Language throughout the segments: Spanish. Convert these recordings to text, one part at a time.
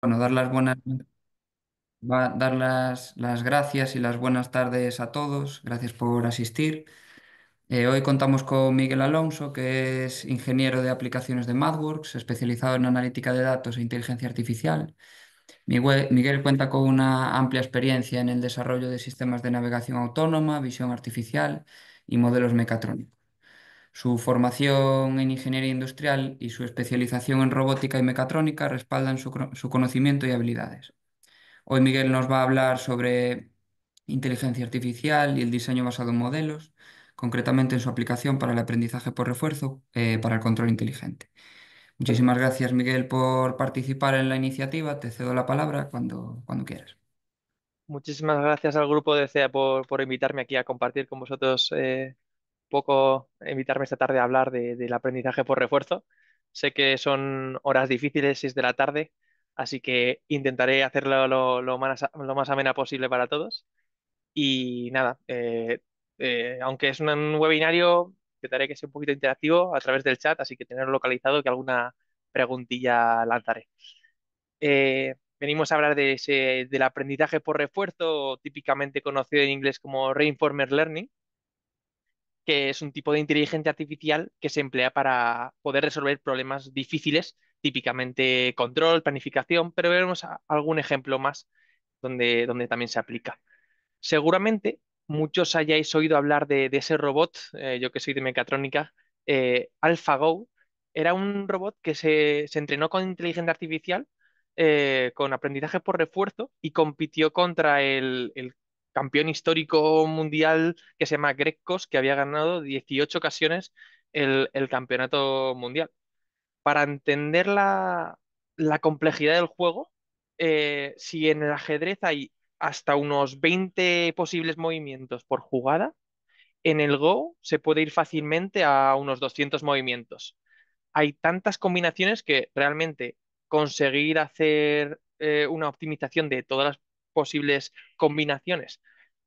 Bueno, dar las gracias y las buenas tardes a todos. Gracias por asistir. Hoy contamos con Miguel Alonso, que es ingeniero de aplicaciones de MathWorks, especializado en analítica de datos e inteligencia artificial. Miguel cuenta con una amplia experiencia en el desarrollo de sistemas de navegación autónoma, visión artificial y modelos mecatrónicos. Su formación en ingeniería industrial y su especialización en robótica y mecatrónica respaldan su conocimiento y habilidades. Hoy Miguel nos va a hablar sobre inteligencia artificial y el diseño basado en modelos, concretamente en su aplicación para el aprendizaje por refuerzo, para el control inteligente. Muchísimas gracias, Miguel, por participar en la iniciativa. Te cedo la palabra cuando quieras. Muchísimas gracias al grupo de CEA por invitarme aquí a compartir con vosotros poco, invitarme esta tarde a hablar del aprendizaje por refuerzo. Sé que son horas difíciles, 6 de la tarde, así que intentaré hacerlo lo más amena posible para todos. Y nada, aunque es un webinario, intentaré que sea un poquito interactivo a través del chat, así que tenerlo localizado que alguna preguntilla lanzaré. Venimos a hablar del aprendizaje por refuerzo, típicamente conocido en inglés como Reinforcement Learning, que es un tipo de inteligencia artificial que se emplea para poder resolver problemas difíciles, típicamente control, planificación, pero veremos algún ejemplo más donde también se aplica. Seguramente muchos hayáis oído hablar de ese robot, yo que soy de mecatrónica, AlphaGo. Era un robot que se entrenó con inteligencia artificial, con aprendizaje por refuerzo y compitió contra el campeón histórico mundial que se llama Greg Kos, que había ganado 18 ocasiones el campeonato mundial. Para entender la complejidad del juego, si en el ajedrez hay hasta unos 20 posibles movimientos por jugada, en el Go se puede ir fácilmente a unos 200 movimientos. Hay tantas combinaciones que realmente conseguir hacer una optimización de todas las posibles combinaciones,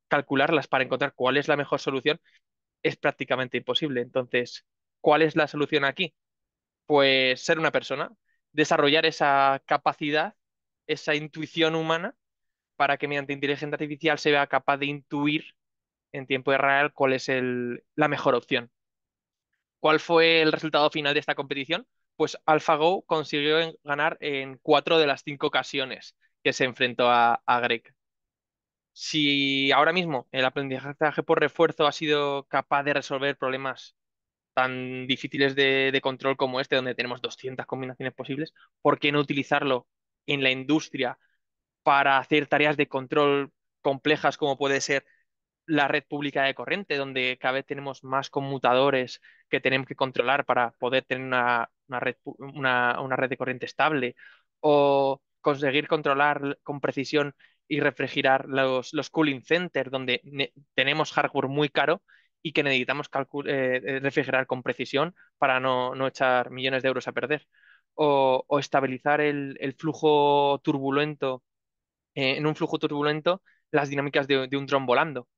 calcularlas para encontrar cuál es la mejor solución, es prácticamente imposible. Entonces, ¿cuál es la solución aquí? Pues ser una persona, desarrollar esa capacidad, esa intuición humana, para que mediante inteligencia artificial se vea capaz de intuir en tiempo real cuál es la mejor opción. ¿Cuál fue el resultado final de esta competición? Pues AlphaGo consiguió ganar en 4 de las 5 ocasiones que se enfrentó a Greg. Si ahora mismo el aprendizaje por refuerzo ha sido capaz de resolver problemas tan difíciles de control como este, donde tenemos 200 combinaciones posibles, ¿por qué no utilizarlo en la industria para hacer tareas de control complejas como puede ser la red pública de corriente, donde cada vez tenemos más conmutadores que tenemos que controlar para poder tener una red de corriente estable, o conseguir controlar con precisión y refrigerar los cooling centers, donde tenemos hardware muy caro y que necesitamos refrigerar con precisión para no echar millones de euros a perder, o estabilizar el flujo turbulento, en un flujo turbulento, las dinámicas de un dron volando.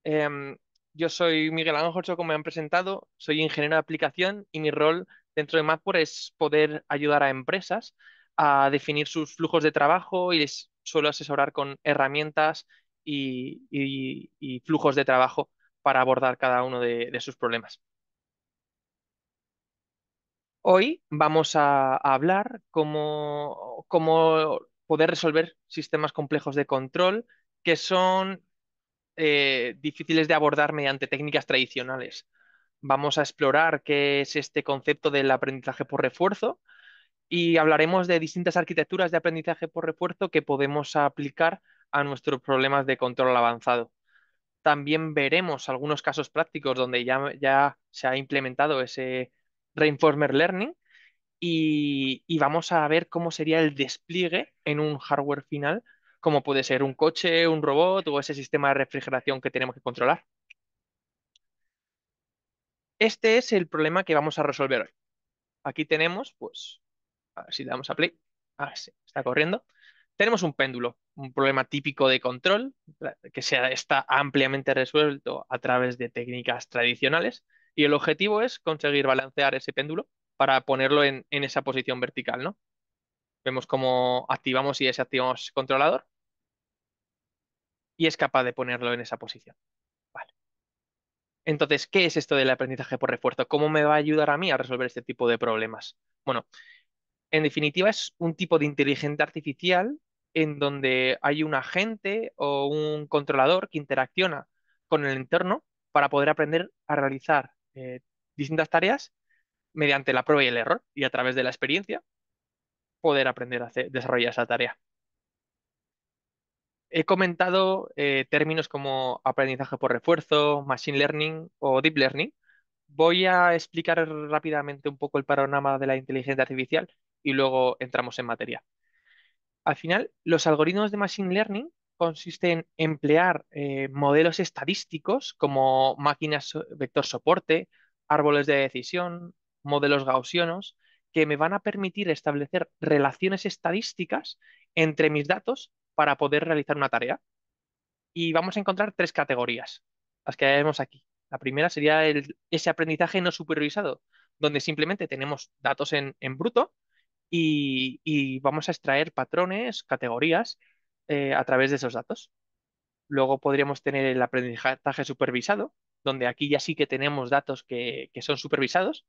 Em, yo soy Miguel Ángel, como me han presentado, soy ingeniero de aplicación y mi rol dentro de Mapper es poder ayudar a empresas a definir sus flujos de trabajo y les suelo asesorar con herramientas y flujos de trabajo para abordar cada uno de sus problemas. Hoy vamos a hablar cómo poder resolver sistemas complejos de control que son difíciles de abordar mediante técnicas tradicionales. Vamos a explorar qué es este concepto del aprendizaje por refuerzo y hablaremos de distintas arquitecturas de aprendizaje por refuerzo que podemos aplicar a nuestros problemas de control avanzado. También veremos algunos casos prácticos donde ya se ha implementado ese Reinforcement Learning y vamos a ver cómo sería el despliegue en un hardware final, como puede ser un coche, un robot o ese sistema de refrigeración que tenemos que controlar. Este es el problema que vamos a resolver hoy. Aquí tenemos, pues, a ver si le damos a play. Ah, sí, está corriendo. Tenemos un péndulo, un problema típico de control que está ampliamente resuelto a través de técnicas tradicionales y el objetivo es conseguir balancear ese péndulo para ponerlo en esa posición vertical, ¿no? Vemos cómo activamos y desactivamos controlador y es capaz de ponerlo en esa posición. Vale. Entonces, ¿qué es esto del aprendizaje por refuerzo? ¿Cómo me va a ayudar a mí a resolver este tipo de problemas? Bueno, en definitiva es un tipo de inteligencia artificial en donde hay un agente o un controlador que interacciona con el entorno para poder aprender a realizar distintas tareas mediante la prueba y el error y a través de la experiencia poder aprender a desarrollar esa tarea. He comentado términos como aprendizaje por refuerzo, machine learning o deep learning. Voy a explicar rápidamente un poco el panorama de la inteligencia artificial y luego entramos en materia. Al final, los algoritmos de machine learning consisten en emplear modelos estadísticos como máquinas vector soporte, árboles de decisión, modelos gaussianos, que me van a permitir establecer relaciones estadísticas entre mis datos para poder realizar una tarea. Y vamos a encontrar tres categorías, las que vemos aquí. La primera sería ese aprendizaje no supervisado, donde simplemente tenemos datos en bruto y vamos a extraer patrones, categorías a través de esos datos. Luego podríamos tener el aprendizaje supervisado, donde aquí ya sí que tenemos datos que son supervisados.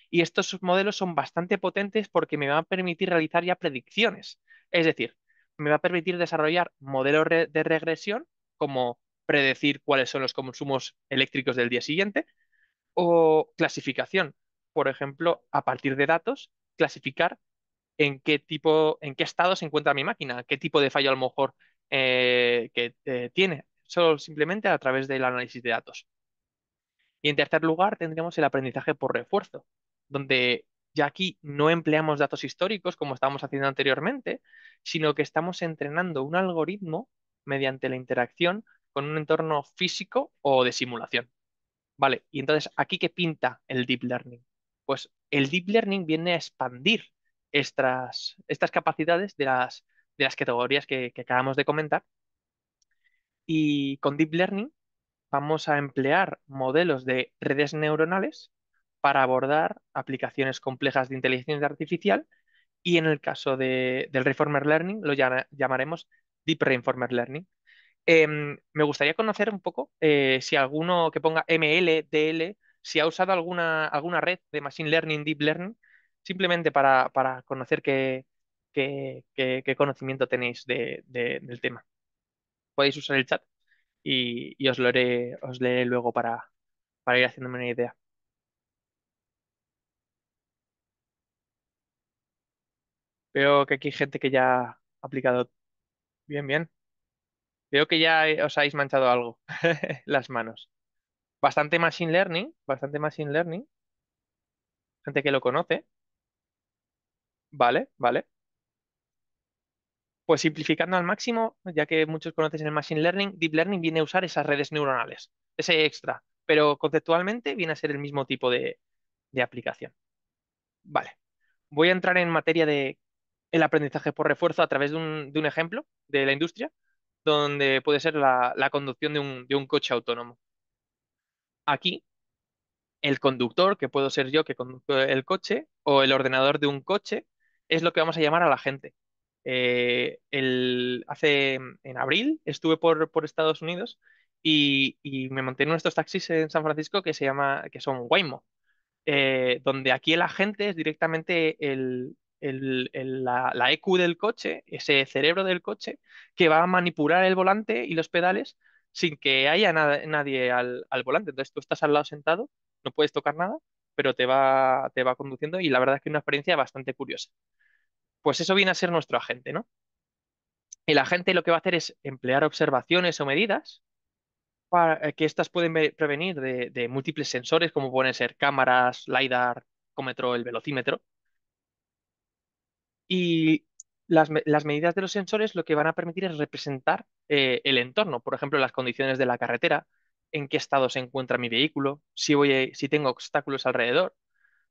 Y estos modelos son bastante potentes porque me van a permitir realizar ya predicciones. Es decir, me va a permitir desarrollar modelos de regresión, como predecir cuáles son los consumos eléctricos del día siguiente, o clasificación. Por ejemplo, a partir de datos, clasificar en qué estado se encuentra mi máquina, qué tipo de fallo a lo mejor que tiene, solo simplemente a través del análisis de datos. Y en tercer lugar, tendríamos el aprendizaje por refuerzo, donde ya aquí no empleamos datos históricos como estábamos haciendo anteriormente, sino que estamos entrenando un algoritmo mediante la interacción con un entorno físico o de simulación. Vale, y entonces, ¿aquí qué pinta el deep learning? Pues el deep learning viene a expandir estas capacidades de las categorías que acabamos de comentar. Y con deep learning vamos a emplear modelos de redes neuronales para abordar aplicaciones complejas de inteligencia artificial. Y en el caso del Reinformer Learning lo llamaremos Deep Reinformer Learning. Me gustaría conocer un poco si alguno que ponga ML, DL, si ha usado alguna red de Machine Learning, Deep Learning, simplemente para conocer qué conocimiento tenéis del tema. Podéis usar el chat y os leeré luego para ir haciéndome una idea. Veo que aquí hay gente que ya ha aplicado bien, bien. Veo que ya os habéis manchado algo las manos. Bastante machine learning, gente que lo conoce. Vale, vale. Pues simplificando al máximo, ya que muchos conocen el Machine Learning, Deep Learning viene a usar esas redes neuronales, ese extra, pero conceptualmente viene a ser el mismo tipo de aplicación. Vale, voy a entrar en materia de el aprendizaje por refuerzo a través de un ejemplo de la industria, donde puede ser la conducción de un coche autónomo. Aquí, el conductor, que puedo ser yo que conduzco el coche, o el ordenador de un coche, es lo que vamos a llamar a la gente. En abril estuve por Estados Unidos y me monté en uno de estos taxis en San Francisco que son Waymo, donde aquí el agente es directamente la EQ del coche, ese cerebro del coche, que va a manipular el volante y los pedales sin que haya nadie al volante. Entonces tú estás al lado sentado, no puedes tocar nada, pero te va conduciendo y la verdad es que es una experiencia bastante curiosa. Pues eso viene a ser nuestro agente, ¿no? El agente lo que va a hacer es emplear observaciones o medidas para que éstas pueden prevenir de múltiples sensores, como pueden ser cámaras, LiDAR, el velocímetro. Y las medidas de los sensores lo que van a permitir es representar el entorno, por ejemplo, las condiciones de la carretera, en qué estado se encuentra mi vehículo, si tengo obstáculos alrededor,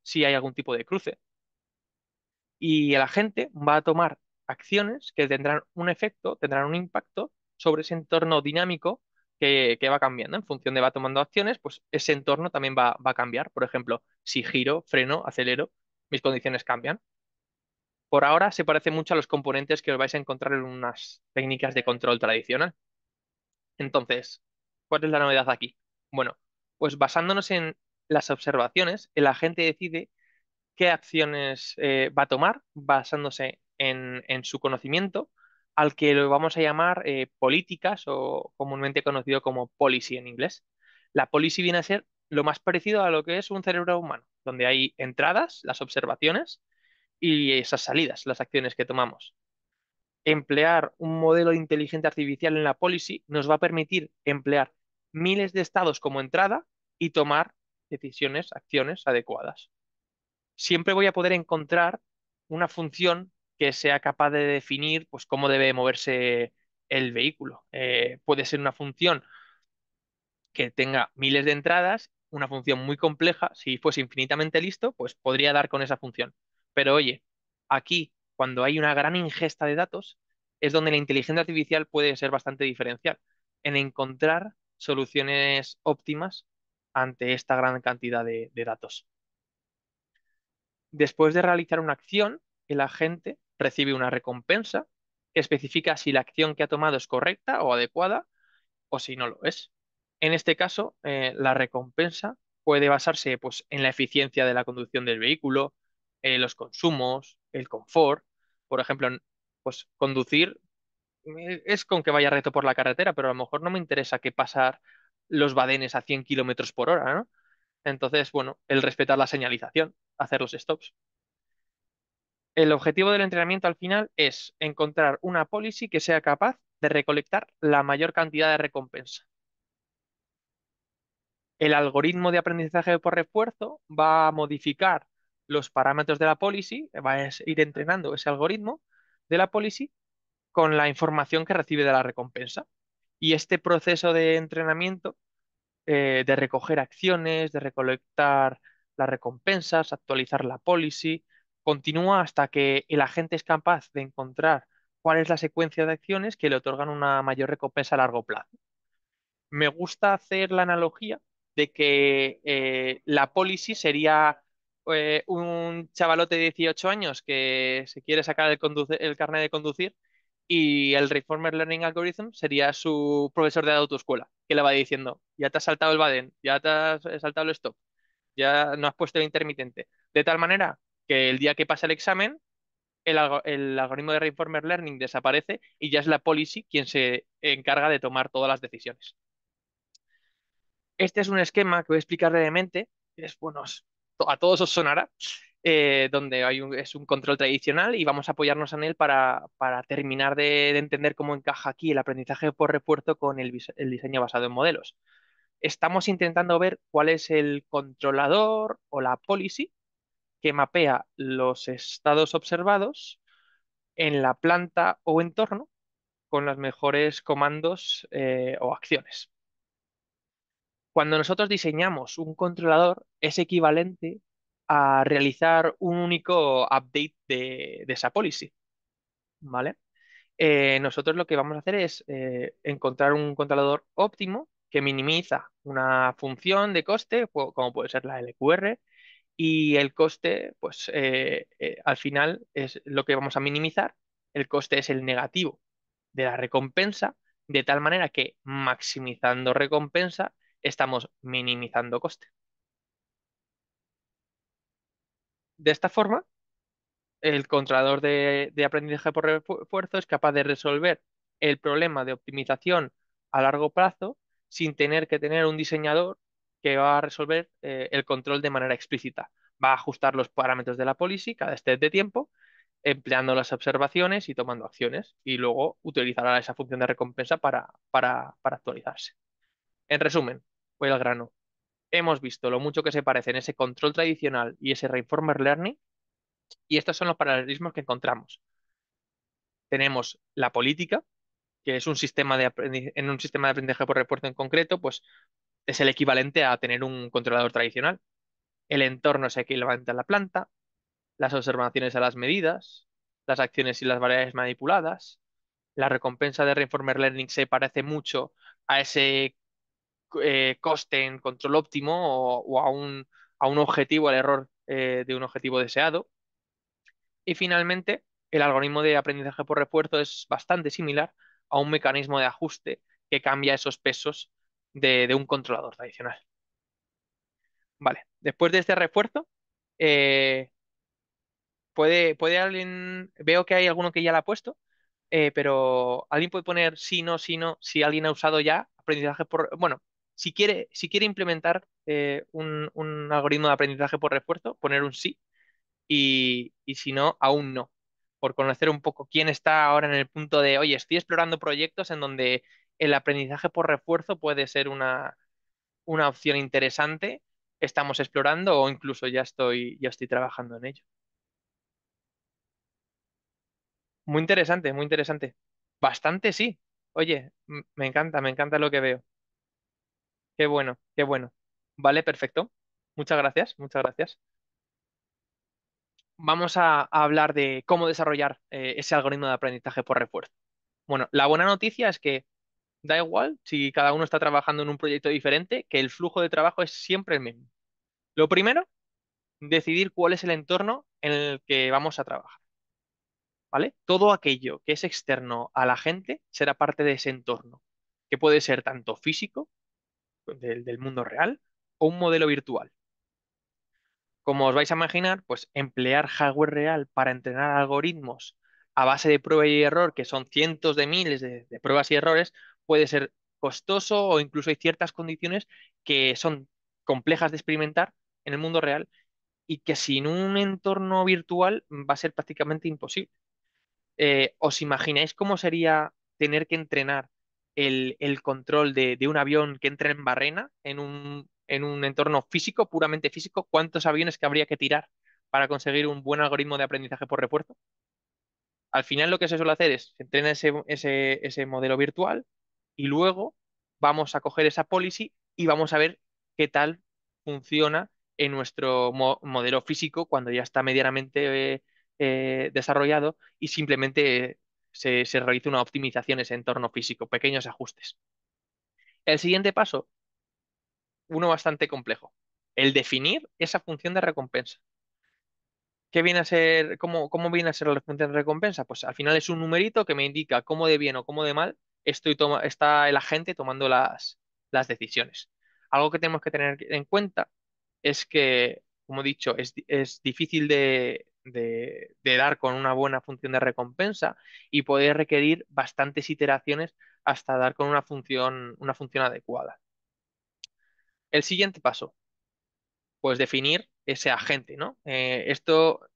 si hay algún tipo de cruce. Y el agente va a tomar acciones que tendrán un efecto, tendrán un impacto sobre ese entorno dinámico que va cambiando. En función de va tomando acciones, pues ese entorno también va a cambiar. Por ejemplo, si giro, freno, acelero, mis condiciones cambian. Por ahora se parece mucho a los componentes que os vais a encontrar en unas técnicas de control tradicional. Entonces, ¿cuál es la novedad aquí? Bueno, pues basándonos en las observaciones, el agente decide qué acciones va a tomar basándose en su conocimiento, al que lo vamos a llamar políticas o comúnmente conocido como policy en inglés. La policy viene a ser lo más parecido a lo que es un cerebro humano, donde hay entradas, las observaciones, y esas salidas, las acciones que tomamos. Emplear un modelo de inteligencia artificial en la policy nos va a permitir emplear miles de estados como entrada y tomar decisiones, acciones adecuadas. Siempre voy a poder encontrar una función que sea capaz de definir pues, cómo debe moverse el vehículo. Puede ser una función que tenga miles de entradas, una función muy compleja. Si fuese infinitamente listo, pues podría dar con esa función. Pero oye, aquí, cuando hay una gran ingesta de datos, es donde la inteligencia artificial puede ser bastante diferencial en encontrar soluciones óptimas ante esta gran cantidad de datos. Después de realizar una acción, el agente recibe una recompensa que especifica si la acción que ha tomado es correcta o adecuada o si no lo es. En este caso, la recompensa puede basarse pues, en la eficiencia de la conducción del vehículo, los consumos, el confort. Por ejemplo, pues conducir es con que vaya recto por la carretera, pero a lo mejor no me interesa que pasar los badenes a 100 kilómetros por hora, ¿no? Entonces, bueno, el respetar la señalización, hacer los stops. El objetivo del entrenamiento al final es encontrar una policy que sea capaz de recolectar la mayor cantidad de recompensa. El algoritmo de aprendizaje por refuerzo va a modificar los parámetros de la policy, va a ir entrenando ese algoritmo de la policy con la información que recibe de la recompensa. Y este proceso de entrenamiento, de recoger acciones, de recolectar las recompensas, actualizar la policy, continúa hasta que el agente es capaz de encontrar cuál es la secuencia de acciones que le otorgan una mayor recompensa a largo plazo. Me gusta hacer la analogía de que la policy sería un chavalote de 18 años que se quiere sacar el carnet de conducir y el Reformer Learning Algorithm sería su profesor de autoescuela, que le va diciendo, ya te has saltado el badén, ya te has saltado el stop, ya no has puesto el intermitente. De tal manera que el día que pasa el examen, el algoritmo de Reformer Learning desaparece y ya es la policy quien se encarga de tomar todas las decisiones. Este es un esquema que voy a explicar brevemente. Es, bueno, a todos os sonará, donde es un control tradicional y vamos a apoyarnos en él para terminar de entender cómo encaja aquí el aprendizaje por refuerzo con el diseño basado en modelos. Estamos intentando ver cuál es el controlador o la policy que mapea los estados observados en la planta o entorno con los mejores comandos o acciones. Cuando nosotros diseñamos un controlador, es equivalente a realizar un único update de esa policy, ¿vale? Nosotros lo que vamos a hacer es encontrar un controlador óptimo que minimiza una función de coste, como puede ser la LQR, y el coste, pues al final es lo que vamos a minimizar. El coste es el negativo de la recompensa, de tal manera que maximizando recompensa estamos minimizando coste. De esta forma, el controlador de aprendizaje por refuerzo es capaz de resolver el problema de optimización a largo plazo sin tener que tener un diseñador que va a resolver el control de manera explícita. Va a ajustar los parámetros de la policy cada step de tiempo, empleando las observaciones y tomando acciones, y luego utilizará esa función de recompensa para actualizarse. En resumen, voy al grano. Hemos visto lo mucho que se parece en ese control tradicional y ese reinformer learning, y estos son los paralelismos que encontramos. Tenemos la política, que es un sistema en un sistema de aprendizaje por refuerzo en concreto, pues es el equivalente a tener un controlador tradicional. El entorno es equivalente a la planta, las observaciones a las medidas, las acciones y las variables manipuladas. La recompensa de Reinformer Learning se parece mucho a ese coste en control óptimo o a un objetivo, al error de un objetivo deseado. Y finalmente, el algoritmo de aprendizaje por refuerzo es bastante similar a un mecanismo de ajuste que cambia esos pesos de un controlador tradicional. Vale, después de este refuerzo, eh, puede alguien, veo que hay alguno que ya lo ha puesto, pero alguien puede poner sí, no, sí, no, si alguien ha usado ya aprendizaje por, bueno, si quiere implementar un algoritmo de aprendizaje por refuerzo, poner un sí y si no, aún no. Por conocer un poco quién está ahora en el punto de, oye, estoy explorando proyectos en donde el aprendizaje por refuerzo puede ser una opción interesante, estamos explorando o incluso ya estoy trabajando en ello. Muy interesante, muy interesante. Bastante, sí. Oye, me encanta lo que veo. Qué bueno, qué bueno. Vale, perfecto. Muchas gracias, muchas gracias. Vamos a hablar de cómo desarrollar ese algoritmo de aprendizaje por refuerzo. Bueno, la buena noticia es que da igual si cada uno está trabajando en un proyecto diferente, que el flujo de trabajo es siempre el mismo. Lo primero, decidir cuál es el entorno en el que vamos a trabajar, ¿vale? Todo aquello que es externo a la gente será parte de ese entorno, que puede ser tanto físico, del mundo real, o un modelo virtual. Como os vais a imaginar, pues emplear hardware real para entrenar algoritmos a base de prueba y error, que son cientos de miles de pruebas y errores, puede ser costoso o incluso hay ciertas condiciones que son complejas de experimentar en el mundo real y que sin un entorno virtual va a ser prácticamente imposible. ¿Os imagináis cómo sería tener que entrenar el control de un avión que entre en barrena en un entorno físico, puramente físico? ¿Cuántos aviones que habría que tirar para conseguir un buen algoritmo de aprendizaje por refuerzo? Al final lo que se suele hacer es, se entrena ese modelo virtual y luego vamos a coger esa policy y vamos a ver qué tal funciona en nuestro modelo físico cuando ya está medianamente desarrollado y simplemente se realiza una optimización en ese entorno físico, pequeños ajustes. El siguiente paso, uno bastante complejo, el definir esa función de recompensa. ¿Qué viene a ser, cómo viene a ser la función de recompensa? Pues al final es un numerito que me indica cómo de bien o cómo de mal está el agente tomando las decisiones. Algo que tenemos que tener en cuenta es que, como he dicho, es difícil de dar con una buena función de recompensa y puede requerir bastantes iteraciones hasta dar con una función adecuada. El siguiente paso, pues definir ese agente, ¿no? Esto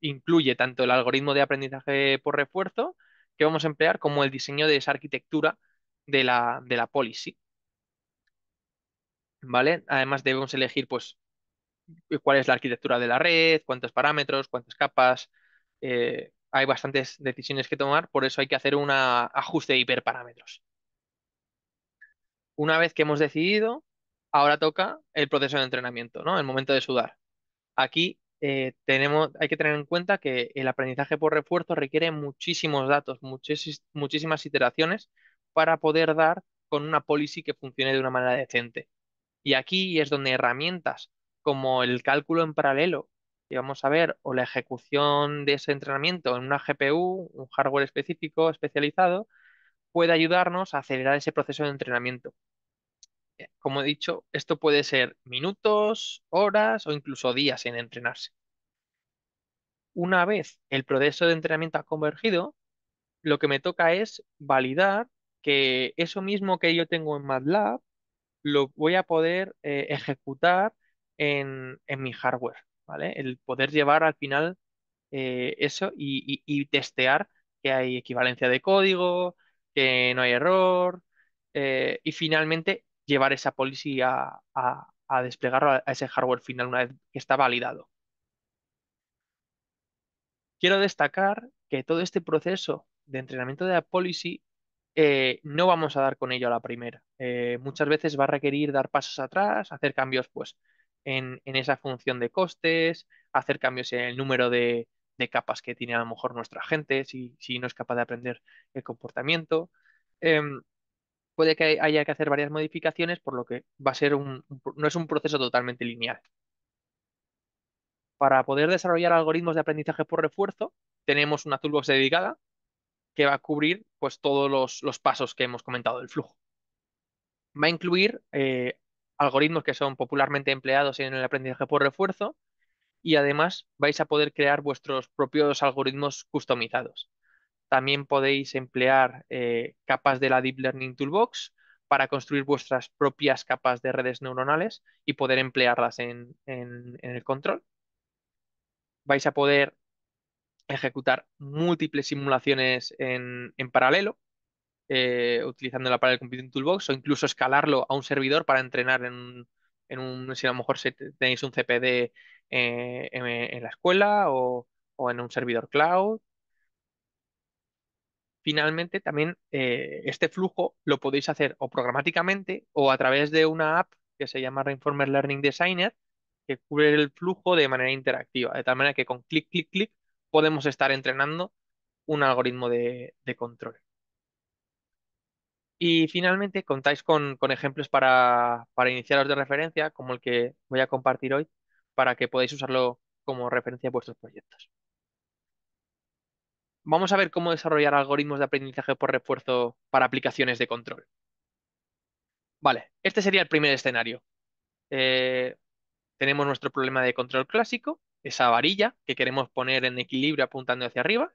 incluye tanto el algoritmo de aprendizaje por refuerzo que vamos a emplear como el diseño de esa arquitectura de la policy, ¿vale? Además debemos elegir, pues, cuál es la arquitectura de la red, cuántos parámetros, cuántas capas. Hay bastantes decisiones que tomar, por eso hay que hacer un ajuste de hiperparámetros. Una vez que hemos decidido, ahora toca el proceso de entrenamiento, ¿no? El momento de sudar. Aquí hay que tener en cuenta que el aprendizaje por refuerzo requiere muchísimos datos, muchísimas iteraciones para poder dar con una policy que funcione de una manera decente. Y aquí es donde herramientas como el cálculo en paralelo, que vamos a ver, o la ejecución de ese entrenamiento en una GPU, un hardware específico, especializado, puede ayudarnos a acelerar ese proceso de entrenamiento. Como he dicho, esto puede ser minutos, horas o incluso días en entrenarse. Una vez el proceso de entrenamiento ha convergido, lo que me toca es validar que eso mismo que yo tengo en MATLAB lo voy a poder ejecutar en mi hardware, ¿vale? El poder llevar al final eso y testear que hay equivalencia de código, que no hay error, y finalmente llevar esa policy a desplegarlo a ese hardware final una vez que está validado. Quiero destacar que todo este proceso de entrenamiento de la policy no vamos a dar con ello a la primera. Muchas veces va a requerir dar pasos atrás, hacer cambios pues, en esa función de costes, hacer cambios en el número de capas que tiene a lo mejor nuestra gente, si no es capaz de aprender el comportamiento. Em, Puede que haya que hacer varias modificaciones, por lo que va a ser no es un proceso totalmente lineal. para poder desarrollar algoritmos de aprendizaje por refuerzo, tenemos una toolbox dedicada que va a cubrir pues, todos los pasos que hemos comentado del flujo. Va a incluir algoritmos que son popularmente empleados en el aprendizaje por refuerzo y además vais a poder crear vuestros propios algoritmos customizados. También podéis emplear capas de la Deep Learning Toolbox para construir vuestras propias capas de redes neuronales y poder emplearlas en el control. Vais a poder ejecutar múltiples simulaciones en paralelo, utilizando la Parallel Computing Toolbox, o incluso escalarlo a un servidor para entrenar si a lo mejor tenéis un CPD en la escuela o en un servidor cloud. Finalmente, también este flujo lo podéis hacer o programáticamente o a través de una app que se llama Reinformer Learning Designer, que cubre el flujo de manera interactiva, de tal manera que con clic, clic, clic podemos estar entrenando un algoritmo de control. Y finalmente, contáis con ejemplos para iniciaros de referencia, como el que voy a compartir hoy, para que podáis usarlo como referencia en vuestros proyectos. Vamos a ver cómo desarrollar algoritmos de aprendizaje por refuerzo para aplicaciones de control. Vale, este sería el primer escenario. Eh, Tenemos nuestro problema de control clásico, esa varilla que queremos poner en equilibrio apuntando hacia arriba,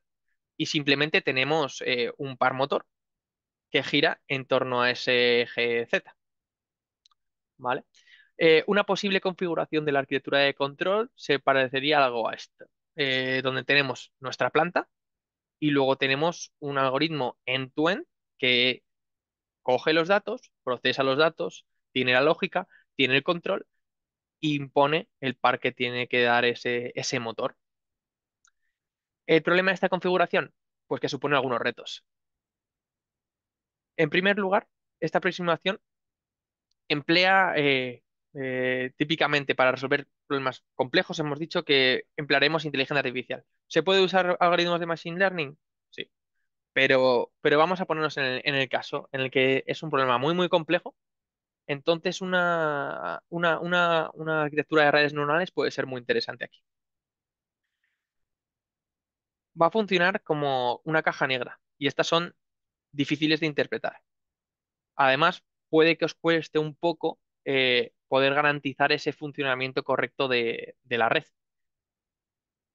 y simplemente tenemos un par motor que gira en torno a ese eje Z. ¿Vale? Una posible configuración de la arquitectura de control se parecería algo a esto, donde tenemos nuestra planta y luego tenemos un algoritmo end-to-end que coge los datos, procesa los datos, tiene la lógica, tiene el control e impone el par que tiene que dar ese motor. ¿El problema de esta configuración? Pues que supone algunos retos. En primer lugar, esta aproximación emplea típicamente para resolver problemas complejos, hemos dicho que emplearemos inteligencia artificial. ¿Se puede usar algoritmos de machine learning? Sí, pero vamos a ponernos en el caso en el que es un problema muy, muy complejo. Entonces, una arquitectura de redes neuronales puede ser muy interesante aquí. Va a funcionar como una caja negra y estas son difíciles de interpretar. Además, puede que os cueste un poco poder garantizar ese funcionamiento correcto de la red.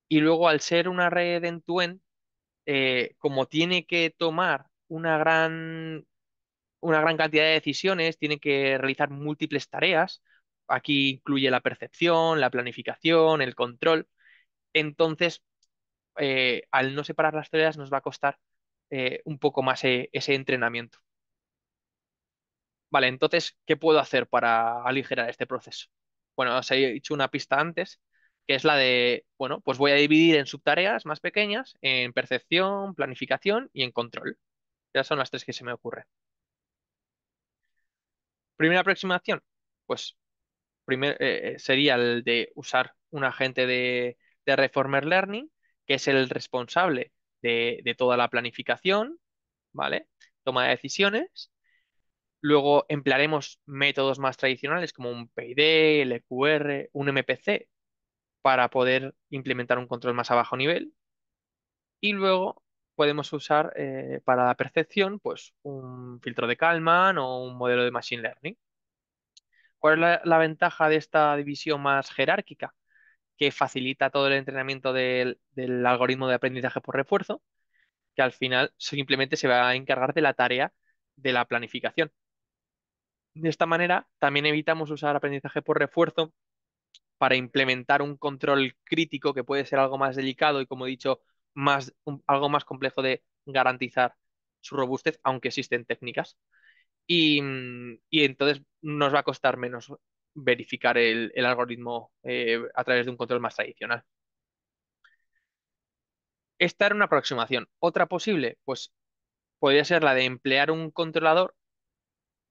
Y luego, al ser una red end-to-end, como tiene que tomar una gran cantidad de decisiones, tiene que realizar múltiples tareas. Aquí incluye la percepción, la planificación, el control. Entonces, al no separar las tareas, nos va a costar un poco más ese entrenamiento. Vale, entonces, ¿qué puedo hacer para aligerar este proceso? Bueno, os he dicho una pista antes, que es la de, bueno, pues voy a dividir en subtareas más pequeñas, en percepción, planificación y en control. Ya son las tres que se me ocurren. Primera aproximación, pues sería el de usar un agente de Reformer Learning, que es el responsable de toda la planificación, ¿vale? Toma de decisiones. Luego emplearemos métodos más tradicionales como un PID, el EQR, un MPC para poder implementar un control más a bajo nivel. Y luego podemos usar para la percepción pues un filtro de Kalman o un modelo de Machine Learning. ¿Cuál es la ventaja de esta división más jerárquica? Que facilita todo el entrenamiento del algoritmo de aprendizaje por refuerzo, que al final simplemente se va a encargar de la tarea de la planificación. De esta manera, también evitamos usar aprendizaje por refuerzo para implementar un control crítico que puede ser algo más delicado y, como he dicho, algo más complejo de garantizar su robustez, aunque existen técnicas. Y entonces nos va a costar menos verificar el algoritmo a través de un control más tradicional. Esta era una aproximación. Otra posible, pues podría ser la de emplear un controlador,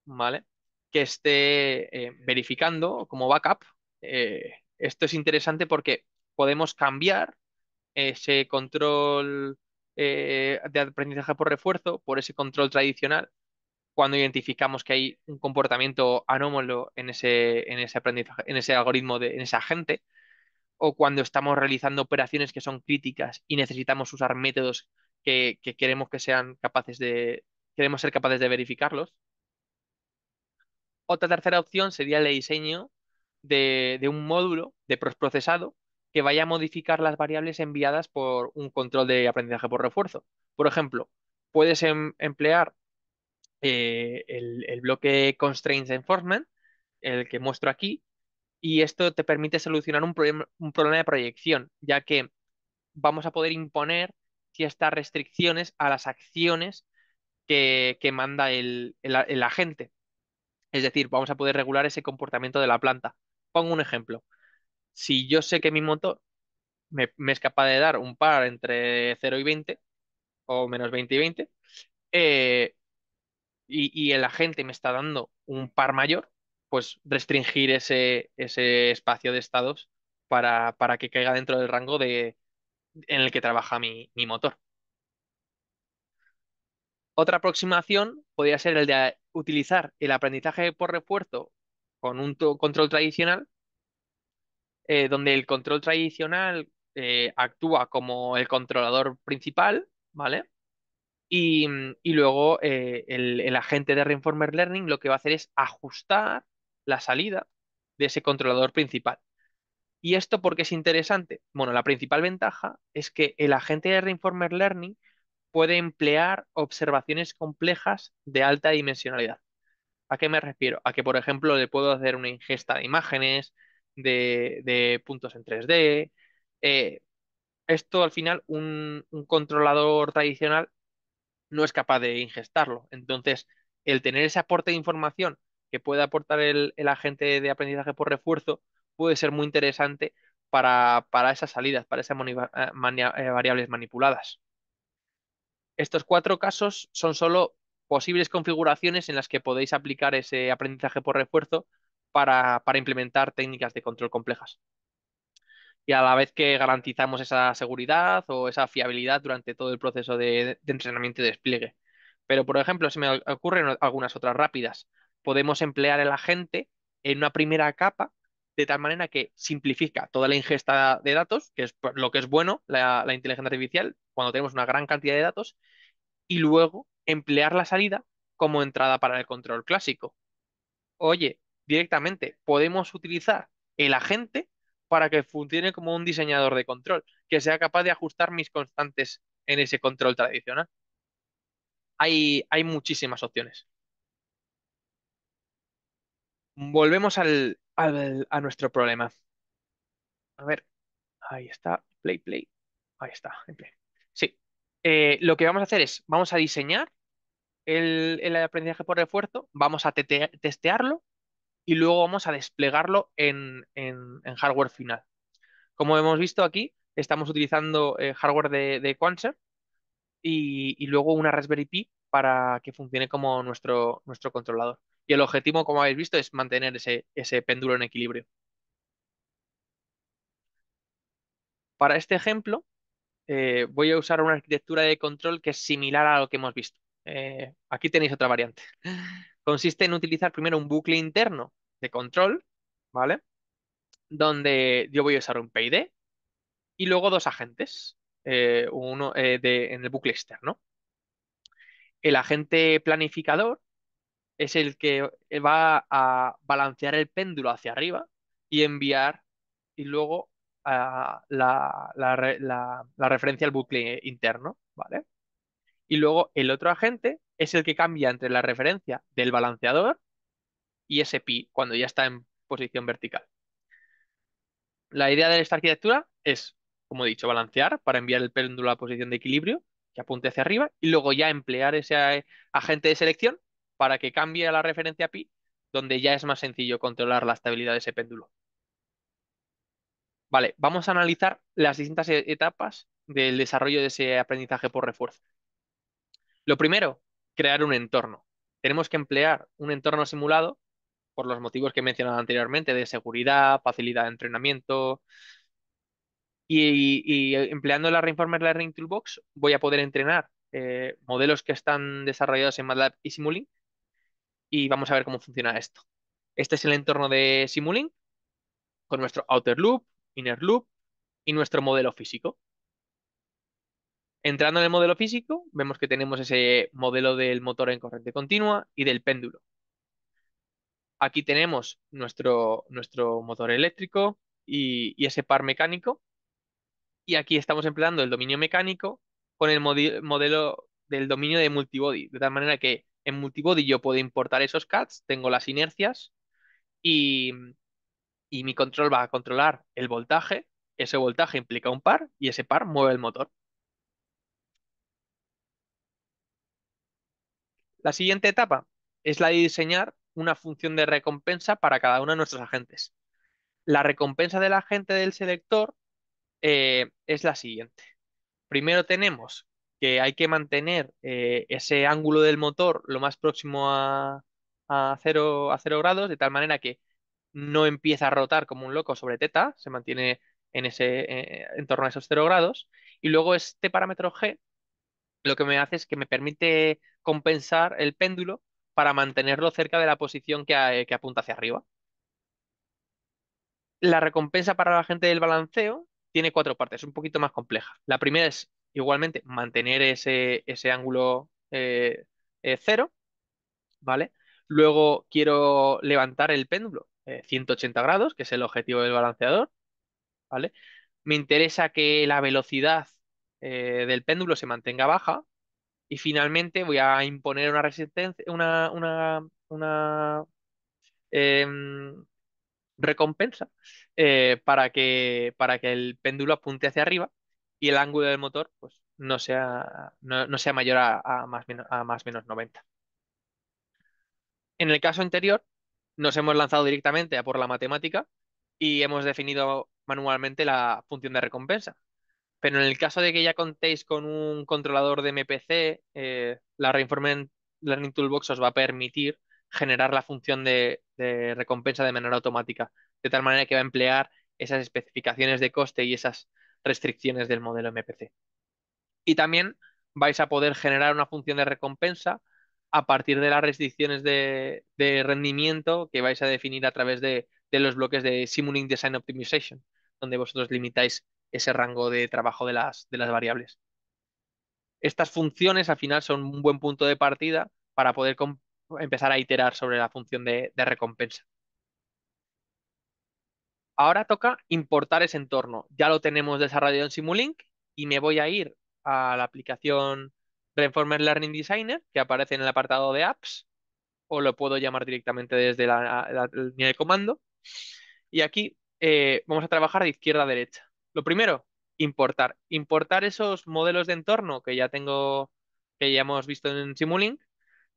¿vale? Que esté verificando como backup. Esto es interesante porque podemos cambiar ese control de aprendizaje por refuerzo por ese control tradicional cuando identificamos que hay un comportamiento anómalo en ese aprendizaje, en ese algoritmo, en ese agente. o cuando estamos realizando operaciones que son críticas y necesitamos usar métodos que queremos que sean capaces queremos ser capaces de verificarlos. Otra tercera opción sería el diseño de un módulo de procesado que vaya a modificar las variables enviadas por un control de aprendizaje por refuerzo. Por ejemplo, puedes emplear el bloque Constraints Enforcement, el que muestro aquí, y esto te permite solucionar un problema de proyección, ya que vamos a poder imponer ciertas restricciones a las acciones que manda el agente. Es decir, vamos a poder regular ese comportamiento de la planta. Pongo un ejemplo. Si yo sé que mi motor me es capaz de dar un par entre 0 y 20 o -20 y 20, eh, y el agente me está dando un par mayor, pues restringir ese espacio de estados para que caiga dentro del rango en el que trabaja mi motor. Otra aproximación podría ser el de utilizar el aprendizaje por refuerzo con un control tradicional, donde el control tradicional actúa como el controlador principal, ¿vale? Y luego el agente de Reinformer Learning lo que va a hacer es ajustar la salida de ese controlador principal. ¿Y esto por qué es interesante? Bueno, la principal ventaja es que el agente de Reinformer Learning puede emplear observaciones complejas de alta dimensionalidad. ¿A qué me refiero? A que, por ejemplo, le puedo hacer una ingesta de imágenes, de puntos en 3D. Eh, Esto al final un controlador tradicional no es capaz de ingestarlo. Entonces, el tener ese aporte de información que puede aportar el agente de aprendizaje por refuerzo puede ser muy interesante para esas salidas, para esas variables manipuladas. Estos cuatro casos son solo posibles configuraciones en las que podéis aplicar ese aprendizaje por refuerzo para implementar técnicas de control complejas. Y a la vez que garantizamos esa seguridad o esa fiabilidad durante todo el proceso de entrenamiento y despliegue. Pero, por ejemplo, se me ocurren algunas otras rápidas. Podemos emplear el agente en una primera capa de tal manera que simplifica toda la ingesta de datos, que es lo que es bueno la inteligencia artificial, cuando tenemos una gran cantidad de datos, y luego emplear la salida como entrada para el control clásico. Oye, directamente podemos utilizar el agente para que funcione como un diseñador de control, que sea capaz de ajustar mis constantes en ese control tradicional. Hay muchísimas opciones. Volvemos a nuestro problema. A ver, ahí está, play. Ahí está, en play. Sí. Lo que vamos a hacer es, vamos a diseñar el aprendizaje por refuerzo, vamos a testearlo y luego vamos a desplegarlo en hardware final. Como hemos visto aquí, estamos utilizando hardware de Quanser y luego una Raspberry Pi para que funcione como nuestro controlador. Y el objetivo, como habéis visto, es mantener ese péndulo en equilibrio. Para este ejemplo, voy a usar una arquitectura de control que es similar a lo que hemos visto. Aquí tenéis otra variante. Consiste en utilizar primero un bucle interno de control, ¿vale? Donde yo voy a usar un PID y luego dos agentes, uno en el bucle externo. El agente planificador es el que va a balancear el péndulo hacia arriba y enviar y luego la referencia al bucle interno, ¿vale? Y luego el otro agente es el que cambia entre la referencia del balanceador y ese pi cuando ya está en posición vertical. La idea de esta arquitectura es, como he dicho, balancear para enviar el péndulo a la posición de equilibrio que apunte hacia arriba y luego ya emplear ese agente de selección para que cambie a la referencia pi, donde ya es más sencillo controlar la estabilidad de ese péndulo. Vale, vamos a analizar las distintas etapas del desarrollo de ese aprendizaje por refuerzo. Lo primero, crear un entorno. Tenemos que emplear un entorno simulado por los motivos que he mencionado anteriormente de seguridad, facilidad de entrenamiento. Y empleando la Reinformer Learning Toolbox voy a poder entrenar modelos que están desarrollados en MATLAB y Simulink y vamos a ver cómo funciona esto. Este es el entorno de Simulink con nuestro outer loop, inner loop y nuestro modelo físico. Entrando en el modelo físico, vemos que tenemos ese modelo del motor en corriente continua y del péndulo. Aquí tenemos nuestro motor eléctrico y ese par mecánico. Y aquí estamos empleando el dominio mecánico con el modelo del dominio de multibody. De tal manera que en multibody yo puedo importar esos CADs, tengo las inercias y, y mi control va a controlar el voltaje. Ese voltaje implica un par y ese par mueve el motor. La siguiente etapa es la de diseñar una función de recompensa para cada uno de nuestros agentes. La recompensa del agente del selector es la siguiente. Primero tenemos que hay que mantener ese ángulo del motor lo más próximo a 0 grados, de tal manera que no empieza a rotar como un loco sobre teta, se mantiene en torno a esos 0 grados. Y luego este parámetro G lo que me hace es que me permite compensar el péndulo para mantenerlo cerca de la posición que apunta hacia arriba. La recompensa para la gente del balanceo tiene cuatro partes, un poquito más compleja. La primera es igualmente mantener ese ángulo cero, ¿vale? Luego quiero levantar el péndulo 180 grados, que es el objetivo del balanceador, ¿vale? Me interesa que la velocidad del péndulo se mantenga baja y finalmente voy a imponer una resistencia, em, recompensa para que el péndulo apunte hacia arriba y el ángulo del motor pues, no sea mayor a más menos 90. En el caso anterior, nos hemos lanzado directamente a por la matemática y hemos definido manualmente la función de recompensa. Pero en el caso de que ya contéis con un controlador de MPC, la Reinforcement Learning Toolbox os va a permitir generar la función de recompensa de manera automática, de tal manera que va a emplear esas especificaciones de coste y esas restricciones del modelo MPC. Y también vais a poder generar una función de recompensa a partir de las restricciones de rendimiento que vais a definir a través de los bloques de Simulink Design Optimization, donde vosotros limitáis ese rango de trabajo de las variables. Estas funciones al final son un buen punto de partida para poder empezar a iterar sobre la función de recompensa. Ahora toca importar ese entorno. Ya lo tenemos desarrollado en Simulink y me voy a ir a la aplicación Reinformer Learning Designer que aparece en el apartado de apps o lo puedo llamar directamente desde la línea de comando. Y aquí vamos a trabajar de izquierda a derecha. Lo primero, importar. Importar esos modelos de entorno que ya tengo, que ya hemos visto en Simulink.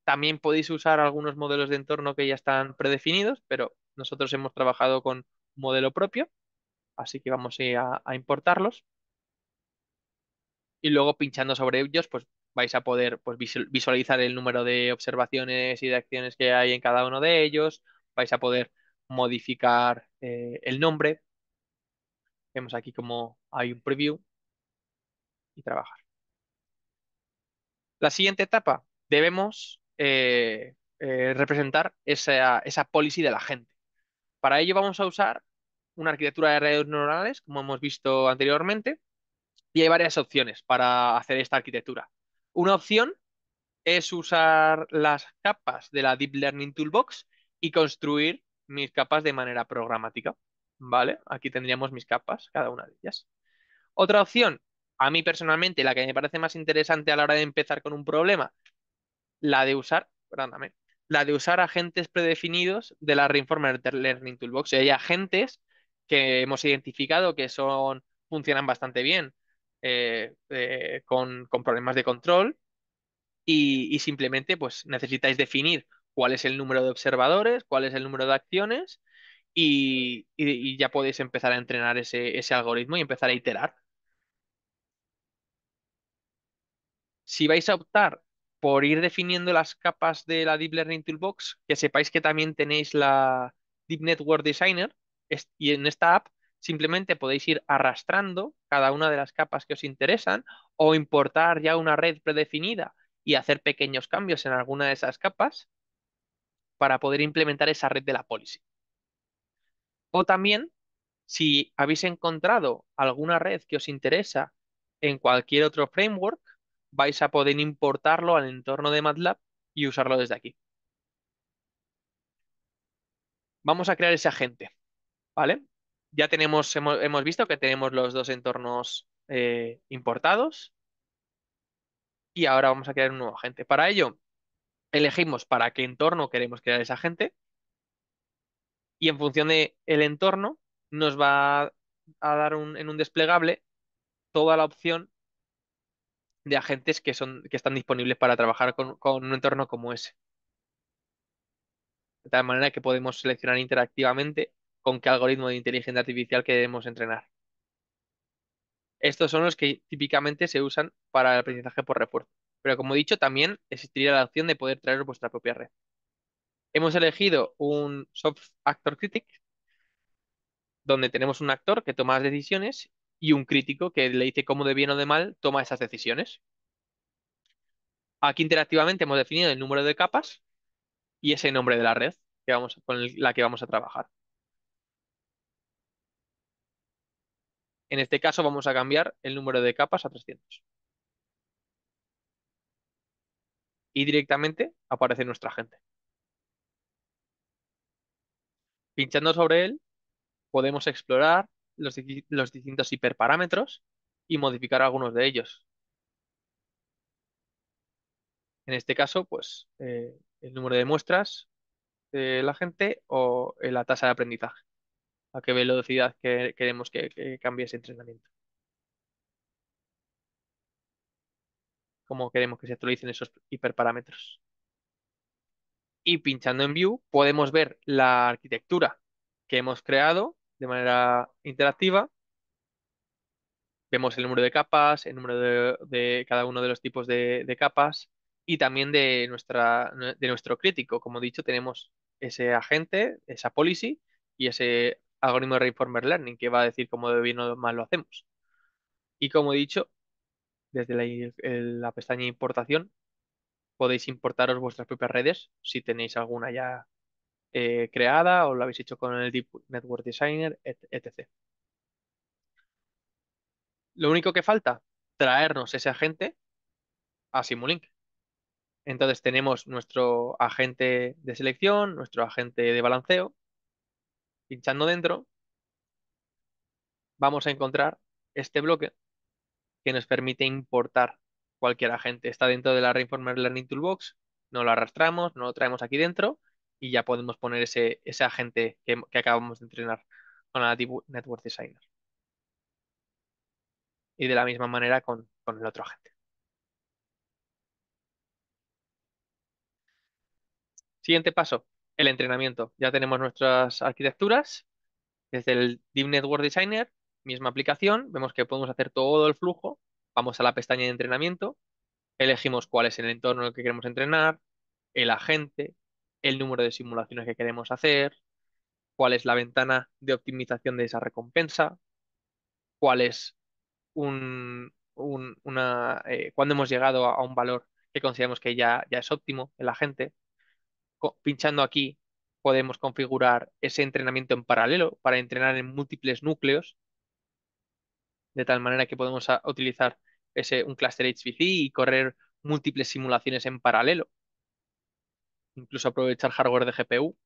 También podéis usar algunos modelos de entorno que ya están predefinidos, pero nosotros hemos trabajado con un modelo propio, así que vamos a importarlos. Y luego pinchando sobre ellos, pues vais a poder pues, visualizar el número de observaciones y de acciones que hay en cada uno de ellos. Vais a poder modificar el nombre. Vemos aquí como hay un preview y trabajar. La siguiente etapa, debemos representar esa policy de la gente. Para ello vamos a usar una arquitectura de redes neuronales, como hemos visto anteriormente, y hay varias opciones para hacer esta arquitectura. Una opción es usar las capas de la Deep Learning Toolbox y construir mis capas de manera programática. ¿Vale? Aquí tendríamos mis capas, cada una de ellas. Otra opción, a mí personalmente, la que me parece más interesante a la hora de empezar con un problema, la de usar, perdóname, la de usar agentes predefinidos de la Reinformer Learning Toolbox. Y hay agentes que hemos identificado que funcionan bastante bien con problemas de control y simplemente pues necesitáis definir cuál es el número de observadores, cuál es el número de acciones y ya podéis empezar a entrenar ese algoritmo y empezar a iterar. Si vais a optar por ir definiendo las capas de la Deep Learning Toolbox, que sepáis que también tenéis la Deep Network Designer y en esta app simplemente podéis ir arrastrando cada una de las capas que os interesan o importar ya una red predefinida y hacer pequeños cambios en alguna de esas capas para poder implementar esa red de la policy. O también Si habéis encontrado alguna red que os interesa en cualquier otro framework, vais a poder importarlo al entorno de MATLAB y usarlo desde aquí. Vamos a crear ese agente, ¿vale? Ya hemos visto que tenemos los dos entornos importados y ahora vamos a crear un nuevo agente. Para ello, elegimos para qué entorno queremos crear ese agente y en función del entorno nos va a dar en un desplegable toda la opción de agentes que están disponibles para trabajar con un entorno como ese. De tal manera que podemos seleccionar interactivamente con qué algoritmo de inteligencia artificial queremos entrenar. Estos son los que típicamente se usan para el aprendizaje por refuerzo. Pero como he dicho, también existiría la opción de poder traer vuestra propia red. Hemos elegido un Soft Actor Critic, donde tenemos un actor que toma las decisiones y un crítico que le dice cómo de bien o de mal toma esas decisiones. Aquí interactivamente hemos definido el número de capas y ese nombre de la red la que vamos a trabajar. En este caso vamos a cambiar el número de capas a 300. Y directamente aparece nuestro agente. Pinchando sobre él, podemos explorar los distintos hiperparámetros y modificar algunos de ellos. En este caso, pues el número de muestras del agente o la tasa de aprendizaje, a qué velocidad queremos que cambie ese entrenamiento, cómo queremos que se actualicen esos hiperparámetros. Y pinchando en View podemos ver la arquitectura que hemos creado de manera interactiva. Vemos el número de capas, el número de cada uno de los tipos de capas y también de nuestro crítico. Como he dicho, tenemos ese agente, esa policy y ese algoritmo de Reinformer Learning que va a decir cómo de bien o mal lo hacemos. Y como he dicho, desde la pestaña de importación podéis importaros vuestras propias redes si tenéis alguna ya creada o lo habéis hecho con el Deep Network Designer, etc. Lo único que falta, traernos ese agente a Simulink. Entonces tenemos nuestro agente de selección, nuestro agente de balanceo. Pinchando dentro, vamos a encontrar este bloque que nos permite importar cualquier agente. Está dentro de la Reinformer Learning Toolbox, no lo arrastramos, no lo traemos aquí dentro y ya podemos poner ese agente que acabamos de entrenar con la Deep Network Designer. Y de la misma manera con el otro agente. Siguiente paso, el entrenamiento. Ya tenemos nuestras arquitecturas. Desde el Deep Network Designer, misma aplicación, vemos que podemos hacer todo el flujo. Vamos a la pestaña de entrenamiento, elegimos cuál es el entorno en el que queremos entrenar, el agente, el número de simulaciones que queremos hacer, cuál es la ventana de optimización de esa recompensa, cuál es cuándo hemos llegado a un valor que consideramos que ya es óptimo el agente. Pinchando aquí podemos configurar ese entrenamiento en paralelo para entrenar en múltiples núcleos de tal manera que podemos utilizar un cluster HPC y correr múltiples simulaciones en paralelo, incluso aprovechar hardware de GPU.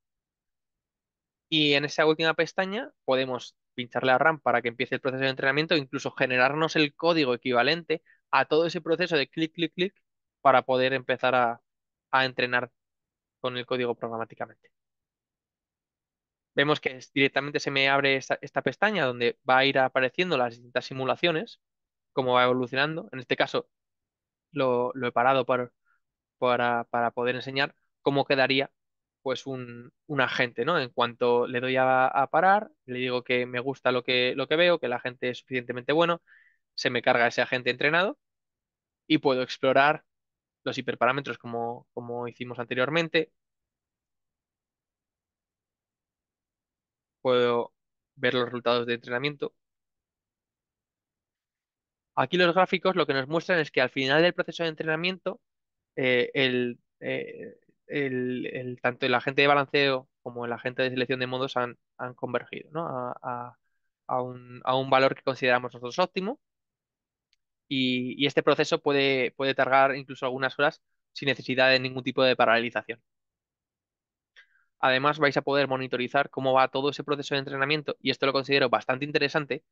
Y en esa última pestaña podemos pincharle a RAM para que empiece el proceso de entrenamiento, e incluso generarnos el código equivalente a todo ese proceso de clic, clic, clic, para poder empezar a entrenar con el código programáticamente. Vemos que directamente se me abre esta pestaña donde va a ir apareciendo las distintas simulaciones, cómo va evolucionando. En este caso, lo he parado para poder enseñar cómo quedaría pues un agente, ¿no? En cuanto le doy a parar, le digo que me gusta lo que veo, que el agente es suficientemente bueno, se me carga ese agente entrenado y puedo explorar los hiperparámetros como hicimos anteriormente. Puedo ver los resultados de entrenamiento. Aquí los gráficos lo que nos muestran es que al final del proceso de entrenamiento eh, el, eh, tanto el agente de balanceo como el agente de selección de modos han convergido, ¿no? a un valor que consideramos nosotros óptimo y este proceso puede tardar incluso algunas horas sin necesidad de ningún tipo de paralización. Además, vais a poder monitorizar cómo va todo ese proceso de entrenamiento y esto lo considero bastante interesante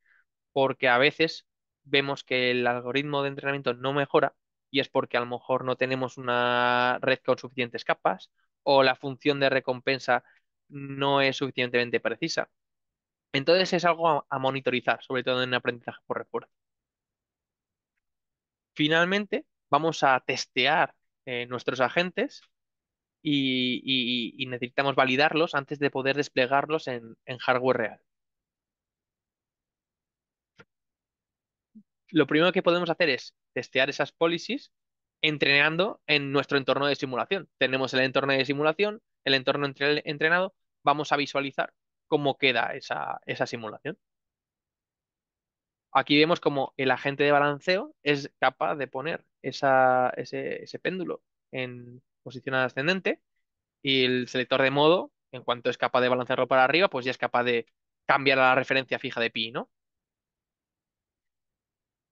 porque a veces vemos que el algoritmo de entrenamiento no mejora y es porque a lo mejor no tenemos una red con suficientes capas o la función de recompensa no es suficientemente precisa. Entonces es algo a monitorizar, sobre todo en aprendizaje por refuerzo. Finalmente, vamos a testear nuestros agentes y necesitamos validarlos antes de poder desplegarlos en hardware real. Lo primero que podemos hacer es testear esas policies entrenando en nuestro entorno de simulación. Tenemos el entorno de simulación, el entorno entrenado, vamos a visualizar cómo queda esa simulación. Aquí vemos como el agente de balanceo es capaz de poner ese péndulo en posición ascendente y el selector de modo, en cuanto es capaz de balancearlo para arriba, pues ya es capaz de cambiar a la referencia fija de pi, ¿no?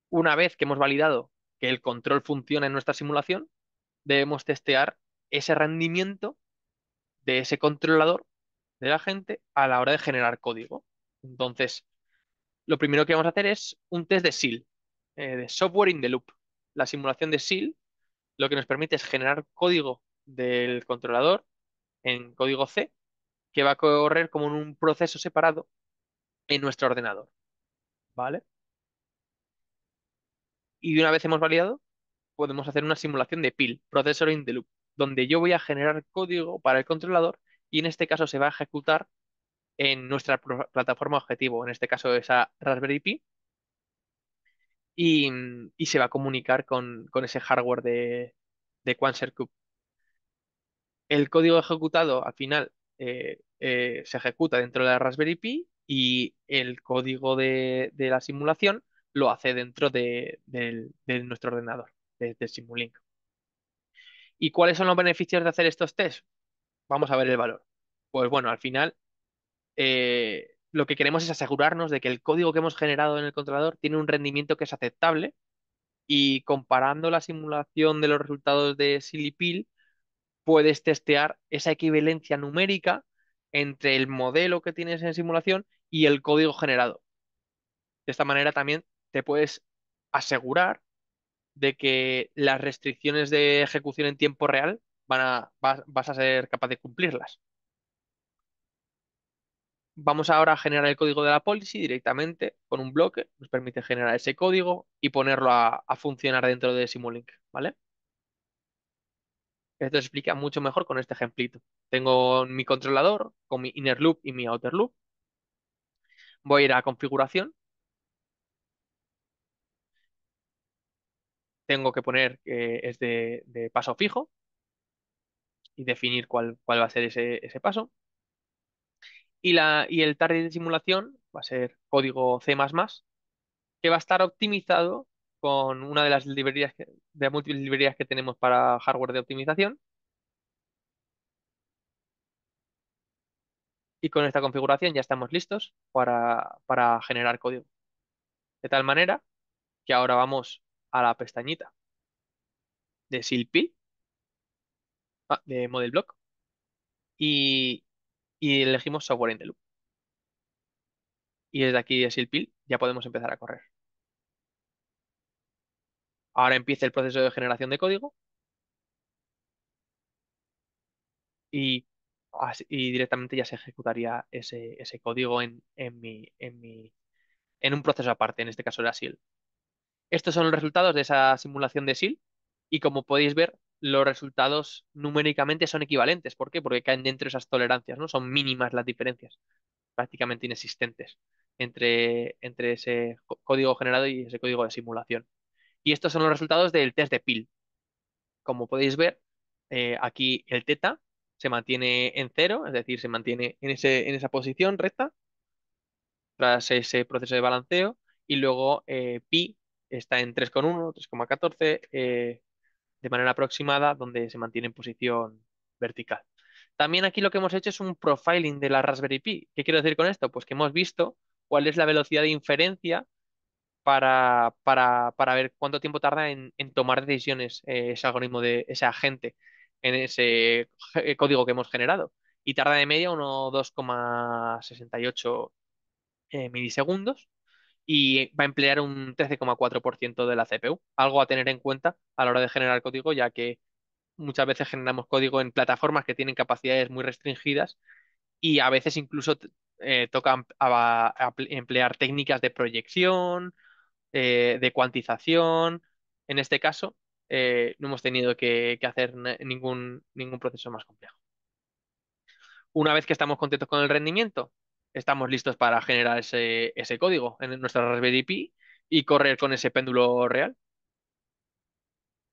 Una vez que hemos validado que el control funciona en nuestra simulación, debemos testear ese rendimiento de ese controlador de la gente a la hora de generar código. Entonces, lo primero que vamos a hacer es un test de SEAL, de Software in the Loop. La simulación de SEAL lo que nos permite es generar código del controlador en código C que va a correr como en un proceso separado en nuestro ordenador, ¿vale? Y una vez hemos validado, podemos hacer una simulación de PIL, Processor in the Loop, donde yo voy a generar código para el controlador y en este caso se va a ejecutar en nuestra plataforma objetivo, en este caso esa Raspberry Pi, y, y se va a comunicar con ese hardware de Quanser Cube. El código ejecutado al final se ejecuta dentro de la Raspberry Pi y el código de la simulación lo hace dentro de nuestro ordenador, de Simulink. ¿Y cuáles son los beneficios de hacer estos tests? Vamos a ver el valor. Pues bueno, al final lo que queremos es asegurarnos de que el código que hemos generado en el controlador tiene un rendimiento que es aceptable y comparando la simulación de los resultados de Silipil, puedes testear esa equivalencia numérica entre el modelo que tienes en simulación y el código generado. De esta manera también te puedes asegurar de que las restricciones de ejecución en tiempo real vas a ser capaz de cumplirlas. Vamos ahora a generar el código de la policy directamente con un bloque. Nos permite generar ese código y ponerlo a funcionar dentro de Simulink, ¿vale? Esto se explica mucho mejor con este ejemplito. Tengo mi controlador con mi inner loop y mi outer loop. Voy a ir a configuración. Tengo que poner que es de paso fijo y definir cuál va a ser ese paso. Y el target de simulación va a ser código C++, que va a estar optimizado con una de las librerías de múltiples librerías que tenemos para hardware de optimización. Y con esta configuración ya estamos listos para generar código. De tal manera que ahora vamos a la pestañita de SILPIL, de Model Block, y, y elegimos Software in the Loop. Y desde aquí de SILPIL ya podemos empezar a correr. Ahora empieza el proceso de generación de código y, y directamente ya se ejecutaría ese código en un proceso aparte, en este caso era SIL. Estos son los resultados de esa simulación de SIL y como podéis ver, los resultados numéricamente son equivalentes. ¿Por qué? Porque caen dentro de esas tolerancias, ¿no? Son mínimas las diferencias, prácticamente inexistentes entre ese código generado y ese código de simulación. Y estos son los resultados del test de PIL. Como podéis ver, aquí el teta se mantiene en cero, es decir, se mantiene en esa posición recta tras ese proceso de balanceo y luego pi está en 3,1, 3,14 de manera aproximada donde se mantiene en posición vertical. También aquí lo que hemos hecho es un profiling de la Raspberry Pi. ¿Qué quiero decir con esto? Pues que hemos visto cuál es la velocidad de inferencia para ver cuánto tiempo tarda en tomar decisiones ese algoritmo de ese agente en ese código que hemos generado. Y tarda de media unos 2,68 milisegundos y va a emplear un 13,4% de la CPU. Algo a tener en cuenta a la hora de generar código, ya que muchas veces generamos código en plataformas que tienen capacidades muy restringidas y a veces incluso toca emplear técnicas de proyección, de cuantización. En este caso, no hemos tenido que hacer ningún proceso más complejo. Una vez que estamos contentos con el rendimiento, estamos listos para generar ese código en nuestra Raspberry Pi y correr con ese péndulo real.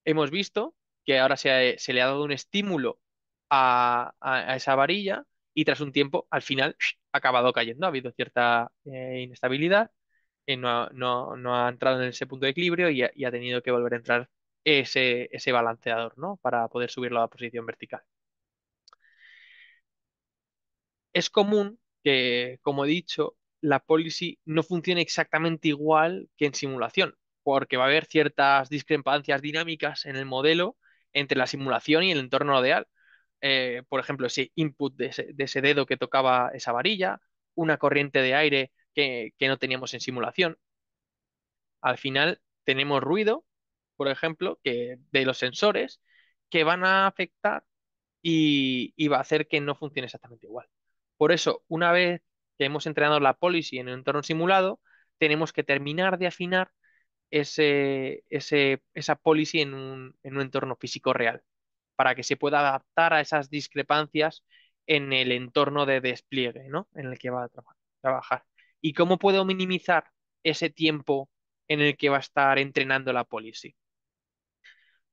Hemos visto que ahora se le ha dado un estímulo a esa varilla y tras un tiempo, al final, ha acabado cayendo. Ha habido cierta inestabilidad, no ha entrado en ese punto de equilibrio y ha tenido que volver a entrar ese balanceador, ¿no? Para poder subirlo a la posición vertical. Es común que, como he dicho, la policy no funcione exactamente igual que en simulación, porque va a haber ciertas discrepancias dinámicas en el modelo entre la simulación y el entorno real. Por ejemplo, ese input de ese dedo que tocaba esa varilla, una corriente de aire que no teníamos en simulación. Al final tenemos ruido, por ejemplo, de los sensores que van a afectar y va a hacer que no funcione exactamente igual. Por eso, una vez que hemos entrenado la policy en un entorno simulado, tenemos que terminar de afinar esa policy en un entorno físico real, para que se pueda adaptar a esas discrepancias en el entorno de despliegue, ¿no? En el que va a trabajar. ¿Y cómo puedo minimizar ese tiempo en el que va a estar entrenando la policy?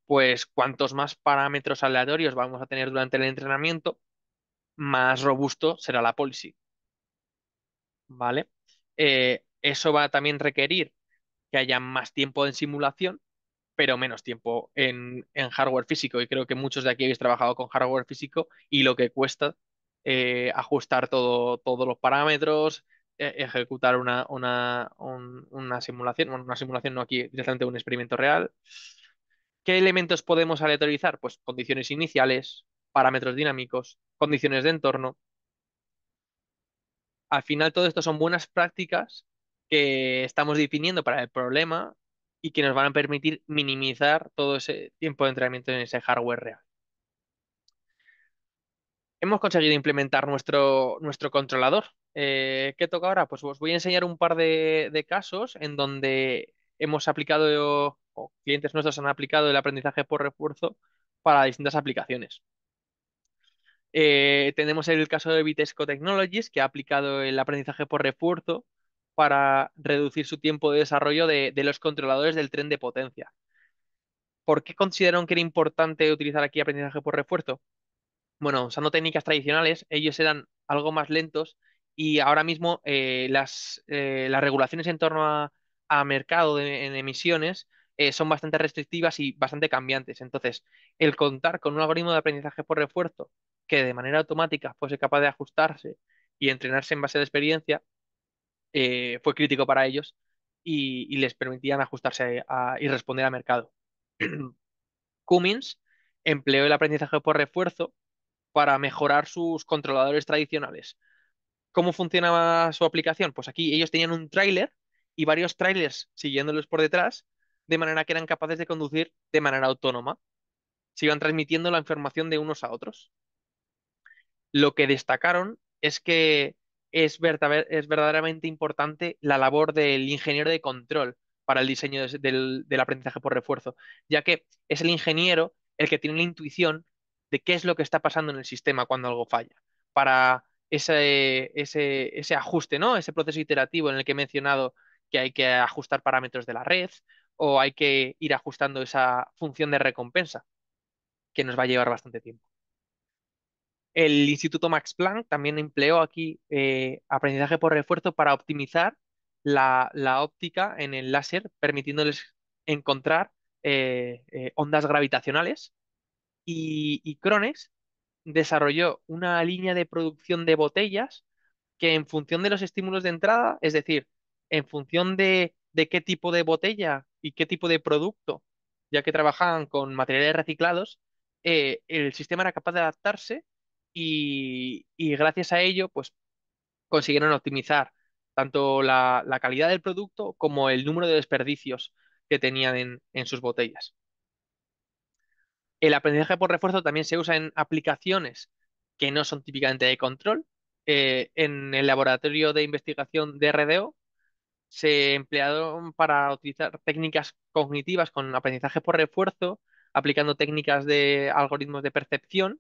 Pues cuantos más parámetros aleatorios vamos a tener durante el entrenamiento, más robusto será la policy, ¿vale? Eso va a también requerir que haya más tiempo en simulación, pero menos tiempo en hardware físico. Y creo que muchos de aquí habéis trabajado con hardware físico y lo que cuesta ajustar todos los parámetros, ejecutar una simulación, bueno, una simulación no aquí, directamente un experimento real. ¿Qué elementos podemos aleatorizar? Pues condiciones iniciales, parámetros dinámicos, condiciones de entorno. Al final, todo esto son buenas prácticas que estamos definiendo para el problema y que nos van a permitir minimizar todo ese tiempo de entrenamiento en ese hardware real. Hemos conseguido implementar nuestro controlador. ¿Qué toca ahora? Pues os voy a enseñar un par de casos en donde hemos aplicado, o clientes nuestros han aplicado el aprendizaje por refuerzo para distintas aplicaciones. Tenemos el caso de Vitesco Technologies, que ha aplicado el aprendizaje por refuerzo para reducir su tiempo de desarrollo de los controladores del tren de potencia. ¿Por qué consideraron que era importante utilizar aquí aprendizaje por refuerzo? Bueno, usando técnicas tradicionales, ellos eran algo más lentos y ahora mismo las regulaciones en torno a mercado en emisiones son bastante restrictivas y bastante cambiantes. Entonces, el contar con un algoritmo de aprendizaje por refuerzo que de manera automática fuese capaz de ajustarse y entrenarse en base a la experiencia fue crítico para ellos y les permitían ajustarse y responder a mercado. Cummins empleó el aprendizaje por refuerzo para mejorar sus controladores tradicionales. ¿Cómo funcionaba su aplicación? Pues aquí ellos tenían un tráiler y varios tráilers siguiéndolos por detrás, de manera que eran capaces de conducir de manera autónoma. Se iban transmitiendo la información de unos a otros. Lo que destacaron es que es verdaderamente importante la labor del ingeniero de control para el diseño del aprendizaje por refuerzo, ya que es el ingeniero el que tiene la intuición de qué es lo que está pasando en el sistema cuando algo falla, para ese ajuste, ¿no? Ese proceso iterativo en el que he mencionado que hay que ajustar parámetros de la red o hay que ir ajustando esa función de recompensa, que nos va a llevar bastante tiempo. El Instituto Max Planck también empleó aquí aprendizaje por refuerzo para optimizar la óptica en el láser, permitiéndoles encontrar ondas gravitacionales. Y Crones desarrolló una línea de producción de botellas que en función de los estímulos de entrada, es decir, en función de qué tipo de botella y qué tipo de producto, ya que trabajaban con materiales reciclados, el sistema era capaz de adaptarse y gracias a ello, pues consiguieron optimizar tanto la calidad del producto como el número de desperdicios que tenían en sus botellas. El aprendizaje por refuerzo también se usa en aplicaciones que no son típicamente de control. En el laboratorio de investigación de RDO se emplearon para utilizar técnicas cognitivas con aprendizaje por refuerzo, aplicando técnicas de algoritmos de percepción,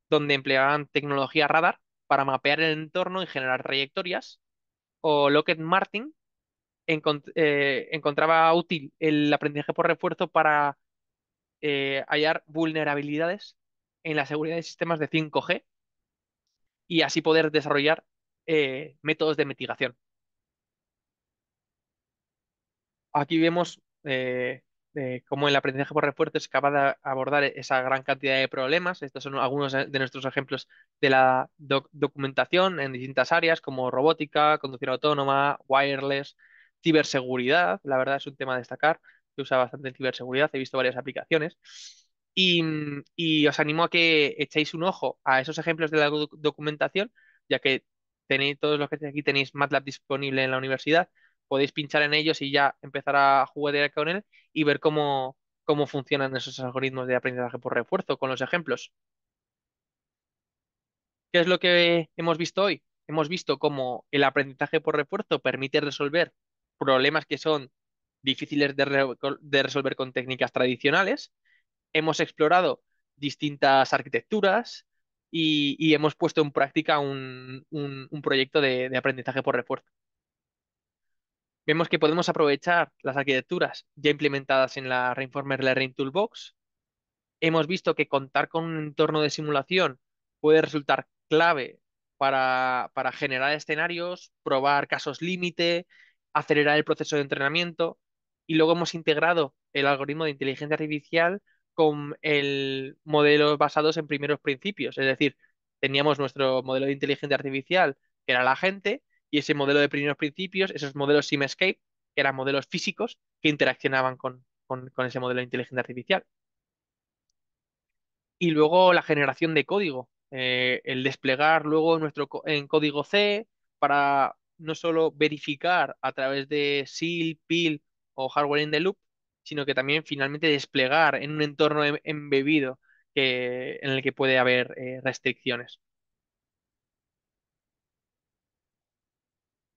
donde empleaban tecnología radar para mapear el entorno y generar trayectorias. O Lockheed Martin encontraba útil el aprendizaje por refuerzo para hallar vulnerabilidades en la seguridad de sistemas de 5G y así poder desarrollar métodos de mitigación. Aquí vemos cómo el aprendizaje por refuerzo es capaz de abordar esa gran cantidad de problemas. Estos son algunos de nuestros ejemplos de la documentación en distintas áreas como robótica, conducción autónoma, wireless, ciberseguridad. La verdad es un tema a destacar. Se usa bastante en ciberseguridad. He visto varias aplicaciones. Y os animo a que echéis un ojo a esos ejemplos de la documentación, ya que tenéis todos los que aquí tenéis MATLAB disponible en la universidad, podéis pinchar en ellos y ya empezar a jugar con él y ver cómo funcionan esos algoritmos de aprendizaje por refuerzo con los ejemplos. ¿Qué es lo que hemos visto hoy? Hemos visto cómo el aprendizaje por refuerzo permite resolver problemas que son difíciles de resolver con técnicas tradicionales. Hemos explorado distintas arquitecturas y hemos puesto en práctica un proyecto de aprendizaje por refuerzo. Vemos que podemos aprovechar las arquitecturas ya implementadas en la Reinformer Learning Toolbox. Hemos visto que contar con un entorno de simulación puede resultar clave para generar escenarios, probar casos límite, acelerar el proceso de entrenamiento. Y luego hemos integrado el algoritmo de inteligencia artificial con el modelos basados en primeros principios. Es decir, teníamos nuestro modelo de inteligencia artificial, que era la gente, y ese modelo de primeros principios, esos modelos SimScape, que eran modelos físicos que interaccionaban con ese modelo de inteligencia artificial. Y luego la generación de código, el desplegar luego en código C para no solo verificar a través de SIL, PIL o hardware in the loop, sino que también finalmente desplegar en un entorno embebido en el que puede haber restricciones.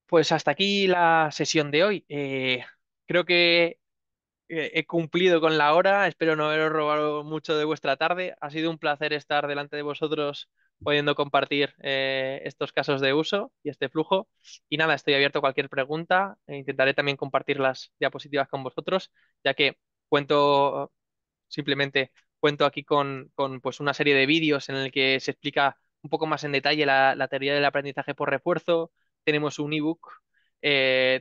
Pues hasta aquí la sesión de hoy. Creo que he cumplido con la hora, espero no haberos robado mucho de vuestra tarde. Ha sido un placer estar delante de vosotros pudiendo compartir estos casos de uso y este flujo. Y nada, estoy abierto a cualquier pregunta e intentaré también compartir las diapositivas con vosotros, ya que cuento simplemente cuento aquí con, pues una serie de vídeos en el que se explica un poco más en detalle la teoría del aprendizaje por refuerzo. Tenemos un ebook,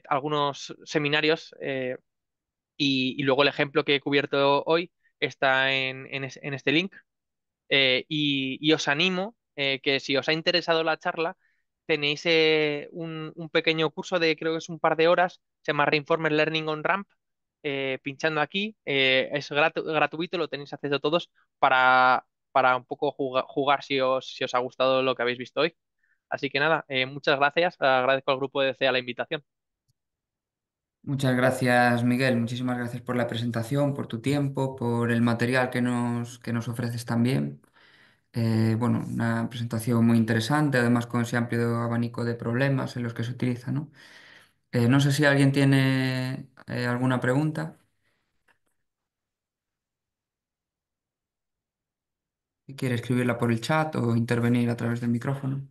algunos seminarios y luego el ejemplo que he cubierto hoy está en este link. Y os animo que si os ha interesado la charla, tenéis un pequeño curso de creo que es un par de horas, se llama Reinformer Learning on Ramp. Pinchando aquí, es gratuito, lo tenéis acceso todos para un poco jugar si os ha gustado lo que habéis visto hoy. Así que nada, muchas gracias. Agradezco al grupo de CEA la invitación. Muchas gracias, Miguel. Muchísimas gracias por la presentación, por tu tiempo, por el material que nos ofreces también. Bueno, una presentación muy interesante, además con ese amplio abanico de problemas en los que se utiliza, ¿no? No sé si alguien tiene alguna pregunta y quiere escribirla por el chat o intervenir a través del micrófono.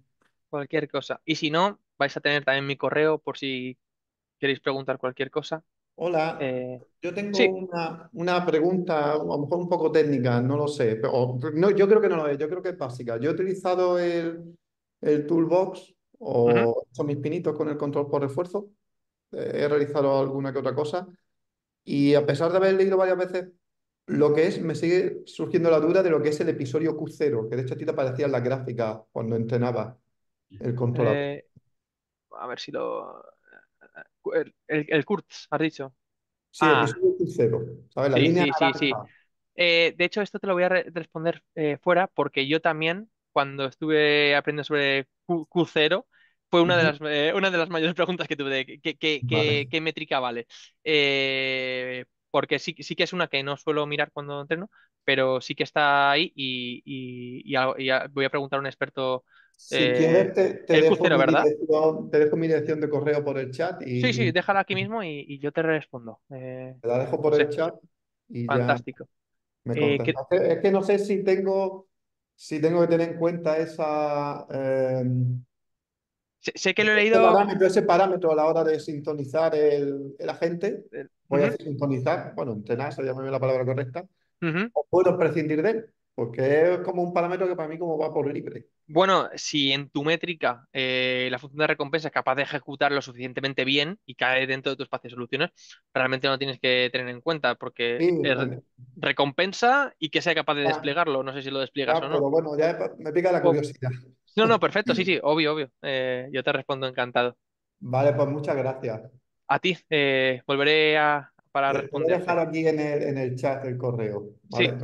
Cualquier cosa. Y si no, vais a tener también mi correo por si queréis preguntar cualquier cosa. Hola, Eh, yo tengo sí. una pregunta, a lo mejor un poco técnica, no lo sé, pero no, yo creo que no lo es, yo creo que es básica. Yo he utilizado el Toolbox Ujú. o he hecho mis pinitos con el control por refuerzo, he realizado alguna que otra cosa y a pesar de haber leído varias veces lo que es, me sigue surgiendo la duda de lo que es el episodio Q0, que de hecho a ti te aparecía en las gráficas cuando entrenaba el controlador. A ver si lo... el Kurtz, has dicho. Sí, Ah, episodio cero, ¿sabes? La sí, línea sí, sí, sí. naranja. De hecho, esto te lo voy a responder fuera porque yo también, cuando estuve aprendiendo sobre Q0, fue Ujú. una de las mayores preguntas que tuve de Vale. qué métrica vale. Porque sí, sí que es una que no suelo mirar cuando entreno, pero sí que está ahí voy a preguntar a un experto. Si quieres, te El dejo Q0, mi ¿verdad? dirección, te dejo mi dirección de correo por el chat Sí, sí, y déjala aquí mismo y yo te respondo. te la dejo por el José, chat y ya fantástico. me Eh, contestas. Es que no sé si tengo que tener en cuenta sé que lo he leído. ese parámetro a la hora de sintonizar el agente. Voy a Ujú, sintonizar, bueno, entrenar, sería la palabra correcta. ujú. O puedo prescindir de él, porque es como un parámetro que para mí como va por libre. Bueno, si en tu métrica la función de recompensa es capaz de ejecutar lo suficientemente bien y cae dentro de tu espacio de soluciones, realmente no tienes que tener en cuenta porque Sí, es recompensa y que sea capaz de ya, desplegarlo. No sé si lo despliegas ya, o no. pero bueno, ya me pica la O- curiosidad. no, no, perfecto, sí, sí, obvio, obvio. Yo te respondo encantado. Vale, pues muchas gracias. A ti, volveré para Te voy a dejar responderte. aquí en el chat el correo, ¿vale? Sí,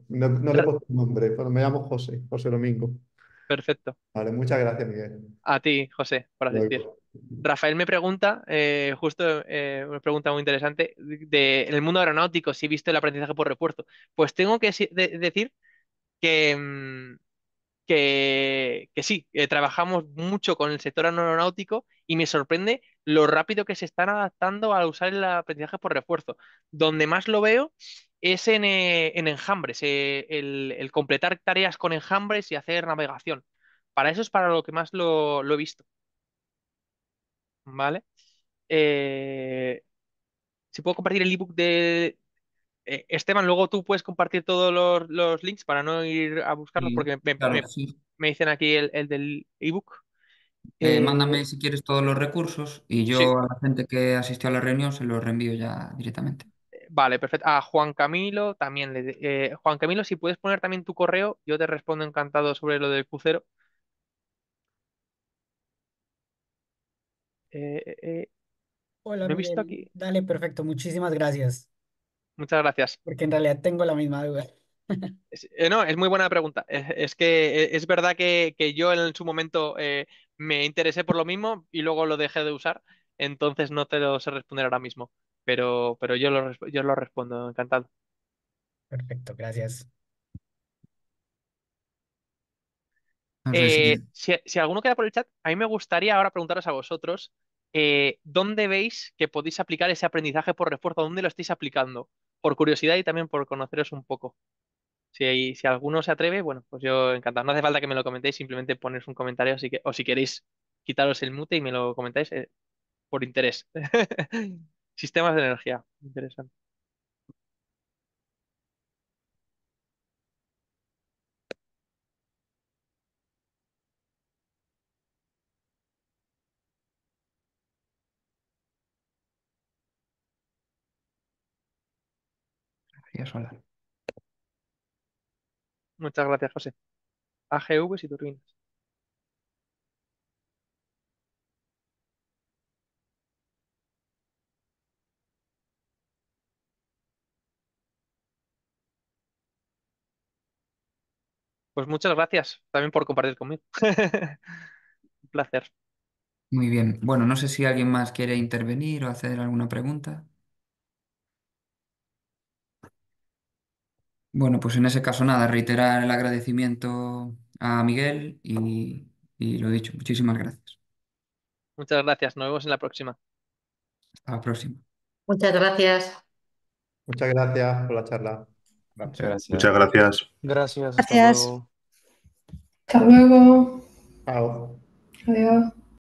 No le he re- puesto nombre, pero me llamo José Domingo. perfecto. Vale, muchas gracias, Miguel. A ti, José, por asistir. Luego. Rafael me pregunta, justo una pregunta muy interesante, en el mundo aeronáutico, si he visto el aprendizaje por refuerzo. Pues tengo que decir que, que sí, trabajamos mucho con el sector aeronáutico y me sorprende lo rápido que se están adaptando a usar el aprendizaje por refuerzo. Donde más lo veo es en enjambres, el completar tareas con enjambres y hacer navegación. Para eso es para lo que más lo he visto, ¿vale? Eh, si puedo compartir el ebook de Esteban, luego tú puedes compartir todos los links para no ir a buscarlos Y porque claro que sí. me dicen aquí el del ebook. Mándame Eh, si quieres todos los recursos y sí, yo a la gente que asistió a la reunión se los reenvío ya directamente. vale, perfecto. A Juan Camilo también. Juan Camilo, si puedes poner también tu correo, yo te respondo encantado sobre lo del crucero. Eh, eh, eh, Hola no he visto Miguel, aquí. dale, perfecto, muchísimas gracias, Muchas gracias. porque en realidad tengo la misma duda. No, es muy buena pregunta. Es que es verdad que yo en su momento me interesé por lo mismo y luego lo dejé de usar, entonces no te lo sé responder ahora mismo, pero yo lo respondo encantado. Perfecto, gracias. No sé si... Si alguno queda por el chat, a mí me gustaría ahora preguntaros a vosotros, ¿dónde veis que podéis aplicar ese aprendizaje por refuerzo? ¿Dónde lo estáis aplicando? Por curiosidad y también por conoceros un poco. Si alguno se atreve, bueno, pues yo encantado. No hace falta que me lo comentéis, simplemente ponéis un comentario o si queréis quitaros el mute y me lo comentáis por interés. Sistemas de energía. Interesante. Energía solar. Muchas gracias, José. AGVs y turbinas. Pues muchas gracias también por compartir conmigo. Un placer. Muy bien. Bueno, no sé si alguien más quiere intervenir o hacer alguna pregunta. Bueno, pues en ese caso nada, reiterar el agradecimiento a Miguel y lo dicho, muchísimas gracias. Muchas gracias. Nos vemos en la próxima. Hasta la próxima. Muchas gracias. Muchas gracias por la charla. Muchas Muchas gracias. gracias. Gracias, hasta Gracias. luego. Hasta luego. Chao. Adiós.